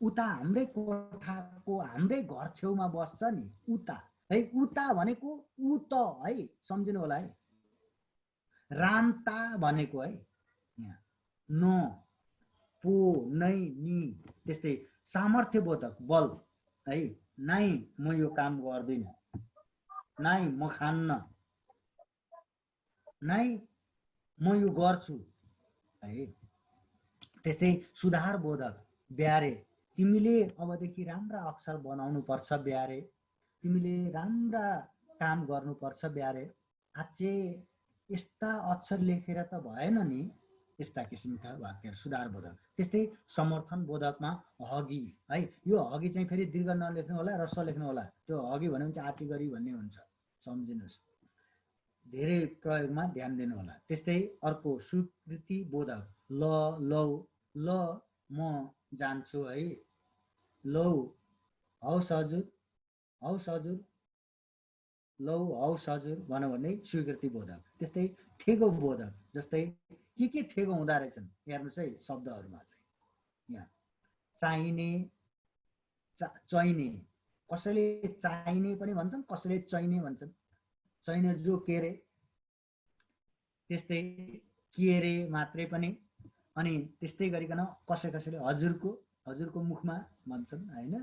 उता हाम्रै कोठाको, हाम्रै घर छेउमा बस्छ नि, उता है। उता भनेको उ त है, सम्झिनु होला है। रान्ता भनेको है यहाँ न, पो, नै, नि। त्यस्तै सामर्थ्य बोधक, बल है, नाइ म यो काम गर्दिनँ, नाइ म खान्न, नाइ म यो गर्छु है। त्यस्तै सुधार बोधक, ब्यारे, तिमीले अबदेखि राम्रा अक्षर बनाउनु पर्छ ब्यारे, तिमीले राम्रा काम गर्नुपर्छ ब्यारे, आचे यस्ता अक्षर लेखेर त भएन नि। यस्ता किसिमका वाक्यहरू सुधार बोधक। त्यस्तै समर्थन बोधकमा हगी है, यो हगी चाहिँ फेरि दीर्घ नलेख्नु होला, रस्व लेख्नु होला। त्यो हगी भन्यो भने चाहिँ आची गरी भन्ने हुन्छ, सम्झिनुहोस्। धेरै प्रयोगमा ध्यान दिनु होला। त्यस्तै अर्को स्वीकृति बोधक, ल, लौ, ल म जान्छु है, लौ हौस् हजुर, हौस् हजुर, लौ हौस् हजुर भन्यो भने स्वीकृति बोधक। त्यस्तै ठेगो बोधक, जस्तै के ठेगो हुँदो रहेछन् हेर्नुहोस् है शब्दहरूमा चाहिँ। यहाँ चाहिने, चाहिने, कसैले चाहिने पनि भन्छन्, कसैले चाहिने भन्छन्। चाहिने जो के रे, त्यस्तै के रे मात्रै पनि। अनि त्यस्तै गरिकन कसैले हजुरको मुखमा भन्छन् हैन।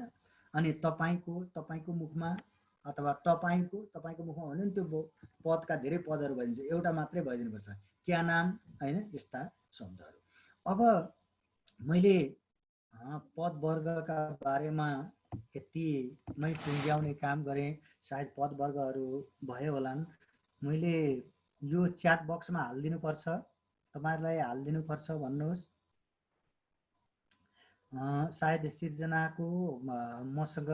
अनि तपाईको मुखमा अथवा तपाईको मुखमा भन्यो नि, त्यो पदका धेरै पदहरू भइदिन्छ, एउटा मात्रै भइदिनुपर्छ, क्या नाम हैन, यस्ता शब्दहरू। अब मैले पद वर्गका बारेमा यतिमै टुङ्ग्याउने काम गरेँ। सायद पद वर्गहरू भयो होलान्। मैले यो च्याट बक्समा हालिदिनुपर्छ, तपाईहरुलाई हालिदिनुपर्छ भन्नुहोस्। सायद सिर्जनाको मसँग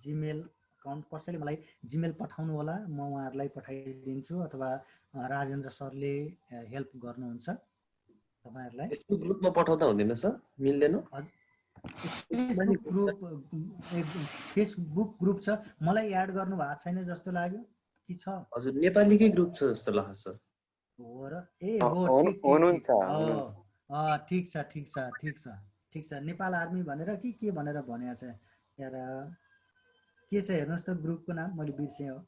जीमेल अकाउन्ट, कसैले मलाई जीमेल पठाउनु होला, म उहाँहरूलाई पठाइदिन्छु, अथवा राजेन्द्र सरले हेल्प गर्नुहुन्छ तपाईहरुलाई। यस्तो ग्रुपमा पठाउँदा हुँदैन सर? मिल्दैन? फेसबुक ग्रुप छ, मलाई एड गर्नु भएको छैन जस्तो लाग्यो कि छ? हजुर, नेपालीकै ग्रुप छ जस्तो लाग्छ सर। हो र, ए हो, ठिक छ। नेपाल आर्मी भनेर के भनेर भनेको छ यार, के छ हेर्नुहोस् त ग्रुपको नाम, मैले बिर्सेँ हो।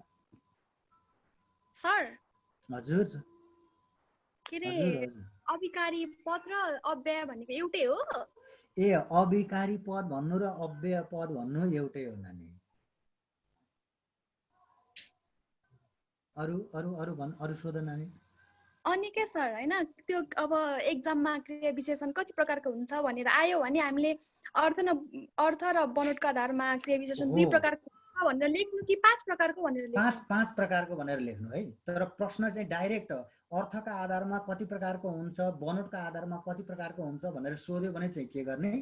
सर हजुर के रे, अभिकारी पद र अव्यय भनेको एउटै हो? ए, अभिकारी पद भन्नु र अव्यय पद भन्नु एउटै हो नानी। अरु सोध नानी। अनि के सर हैन, त्यो अब एक्जाममा क्रिया विशेषण कति प्रकारको हुन्छ भनेर आयो भने हामीले अर्थ र बनोटको आधारमा क्रिया विशेषण दुई प्रकारको हुन्छ भनेर लेख्नु कि 5 प्रकारको भनेर लेख्नु? 5 प्रकारको भनेर लेख्नु है। तर प्रश्न चाहिँ डाइरेक्ट अर्थका आधारमा कति प्रकारको हुन्छ, बनोटका आधारमा कति प्रकारको हुन्छ भनेर सोध्यो भने चाहिँ के गर्ने,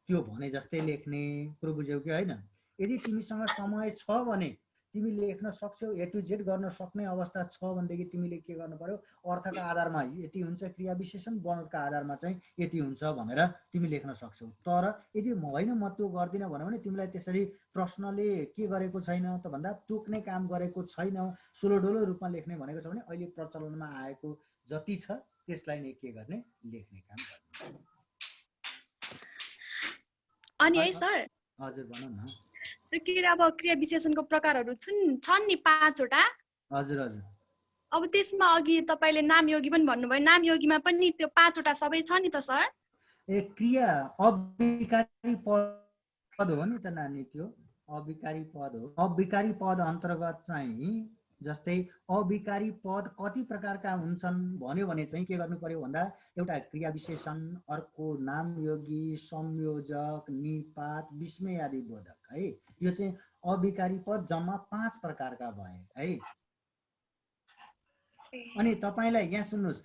त्यो भने जस्तै लेख्ने। कुरो बुझ्यौ कि हैन? यदि तिमीसँग समय छ भने तिमी लेख्न सक्छौ, ए टु जेड गर्न सक्ने अवस्था छ भनेदेखि तिमीले के गर्नु पर्यो, अर्थका आधारमा यति हुन्छ क्रिया विशेषण, बनोटका आधारमा चाहिँ यति हुन्छ भनेर तिमी लेख्न सक्छौ। तर यदि होइन म त्यो गर्दिनँ भन्यो भने तिमीलाई त्यसरी प्रश्नले के गरेको छैन त भन्दा तोक्ने काम गरेको छैन, सोलोडोलो रूपमा लेख्ने भनेको छ भने अहिले प्रचलनमा आएको जति छ त्यसलाई नै के गर्ने, लेख्ने काम गर्ने। अनि है सर, हजुर भन न। के अब क्रिया विशेषणको प्रकारहरू छन् नि 5 वटा। हजुर। अब त्यसमा अघि तपाईले नामयोगी पनि भन्नुभयो, नामयोगीमा पनि त्यो 5 वटा सबै छ नि त सर? ए, क्रिया अविकारी पद हो नि त नानी, त्यो अविकारी पद हो। अविकारी पद अन्तर्गत चाहिँ जस्तै अविकारी पद कति प्रकारका हुन्छन् भन्यो भने चाहिँ के गर्नु पर्यो भन्दा, एउटा क्रिया विशेषण, अर्को नामयोगी, संयोजक, निपात, विस्मय आदि बोधक है। यो चाहिँ अविकारी पद जम्मा 5 प्रकारका भए है। अनि तपाईलाई यहाँ सुन्नुहोस्,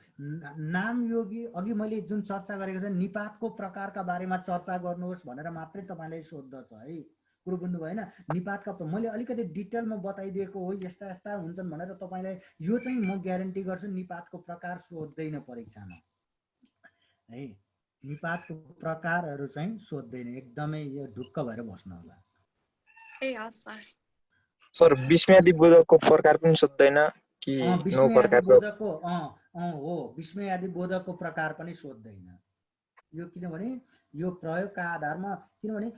नामयोगी अघि मैले जुन चर्चा गरेको छ, निपातको प्रकारका बारेमा चर्चा गर्नुहोस् भनेर मात्रै तपाईलाई सोध्दछ है। कुरो बुझ्नु भएन? निपातका मैले अलिकति डिटेलमा बताइदिएको हो, यस्ता यस्ता हुन्छन् भनेर तपाईलाई। यो चाहिँ म ग्यारेन्टी गर्छु निपातको प्रकार सोध्दैन परीक्षामा है। निपातको प्रकारहरू चाहिँ सोध्दैन, एकदमै यो ढुक्क भएर बस्नु होला। ए हस् सर। सर विस्मयादि बोधकको प्रकार पनि सोध्दैन कि? नौ प्रकारको हो, विस्मयादि बोधकको प्रकार पनि सोध्दैन यो, किनभने यो प्रयोगका आधारमा, किनभने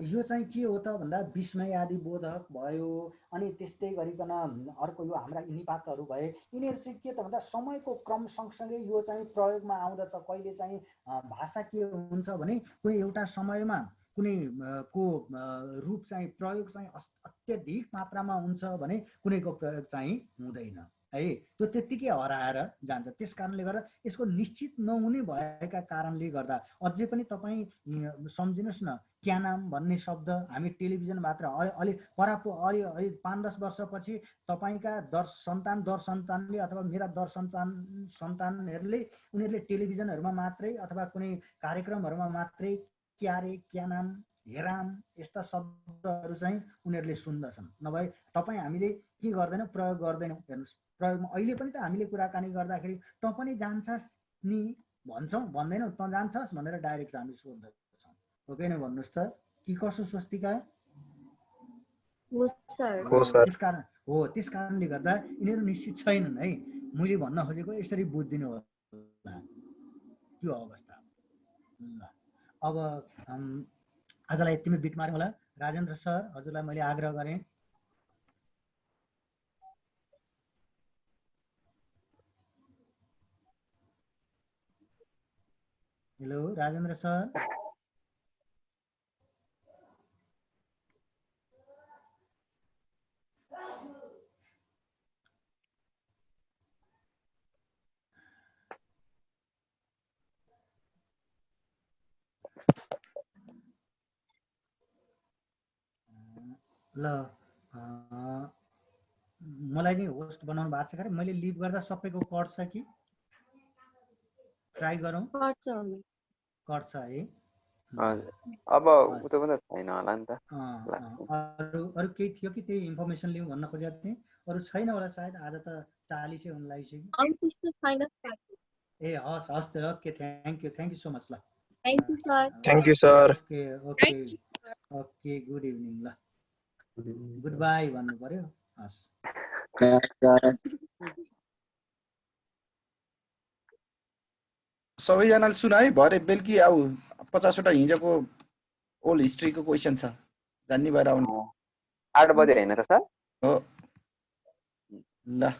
यो चाहिँ के हो त भन्दा विस्मय आदि बोधक भयो। अनि त्यस्तै गरिकन अर्को यो हाम्रा निपातहरू भए, यिनीहरू चाहिँ के त भन्दा समयको क्रम सँगसँगै यो चाहिँ प्रयोगमा आउँदछ। कहिले चाहिँ भाषा के हुन्छ भने कुनै एउटा समयमा कुनै को रूप चाहिँ प्रयोग चाहिँ अत्यधिक मात्रामा हुन्छ भने कुनैको प्रयोग चाहिँ हुँदैन है, त्यो त्यत्तिकै हराएर जान्छ। त्यस कारणले गर्दा यसको निश्चित नहुने भएका कारणले गर्दा अझै पनि तपाईँ सम्झिनुहोस् न, क्या नाम भन्ने शब्द हामी टेलिभिजन मात्र अलि 5-10 वर्षपछि तपाईँका दर सन्तानले अथवा मेरा सन्तानहरूले उनीहरूले टेलिभिजनहरूमा मात्रै अथवा कुनै कार्यक्रमहरूमा मात्रै क्या रे, क्या नाम, हेराम यस्ता शब्दहरू चाहिँ उनीहरूले सुन्दछन्। नभए तपाईँ हामीले के गर्दैनौँ, प्रयोग गर्दैनौँ। हेर्नुहोस्, प्रयोगमा अहिले पनि त हामीले कुराकानी गर्दाखेरि तँ पनि जान्छस् नि भन्छौँ, भन्दैनौँ। तँ जान्छस् भनेर डाइरेक्ट हामी सोध्दछौँ, हो कि नै भन्नुहोस् त? कि कसो स्वस्तिका? त्यस कारणले गर्दा यिनीहरू निश्चित छैनन् है। मैले भन्न खोजेको यसरी बुझिदिनु होला त्यो अवस्था। ल अब आजलाई यतिमै बिट मारौँ होला। राजेन्द्र सर, हजुरलाई मैले आग्रह गरेँ। Hello Rajendra sir. ल मलाई नि होस्ट बनाउनु भएको छ, मैले लिभ गर्दा सबैको कट्छ कि ट्राई गरौँ। पर्छ होला। कट्छ है। हजुर अब उतो पनि त छैन होला नि त। अरू केही थियो कि त्यही इन्फर्मेसन लिउँ भन्न खोजेको थिएँ। अरू छैन होला सायद, आज त 40 हुन लागिसक्यो। अरू त्यस्तो छैन सर। ए हस् हस् त, okay thank you so much. ल thank you sir. Thank you sir. Okay okay okay good evening. ल गुड बाई भन्नु पर्यो। हस् सबैजनाले सुन है, भरे बेलुकी अब 50वटा हिजोको ओल्ड हिस्ट्रीको क्वेसन छ, जान्ने भएर आउनु। 8 बजे होइन त सर? हो ल।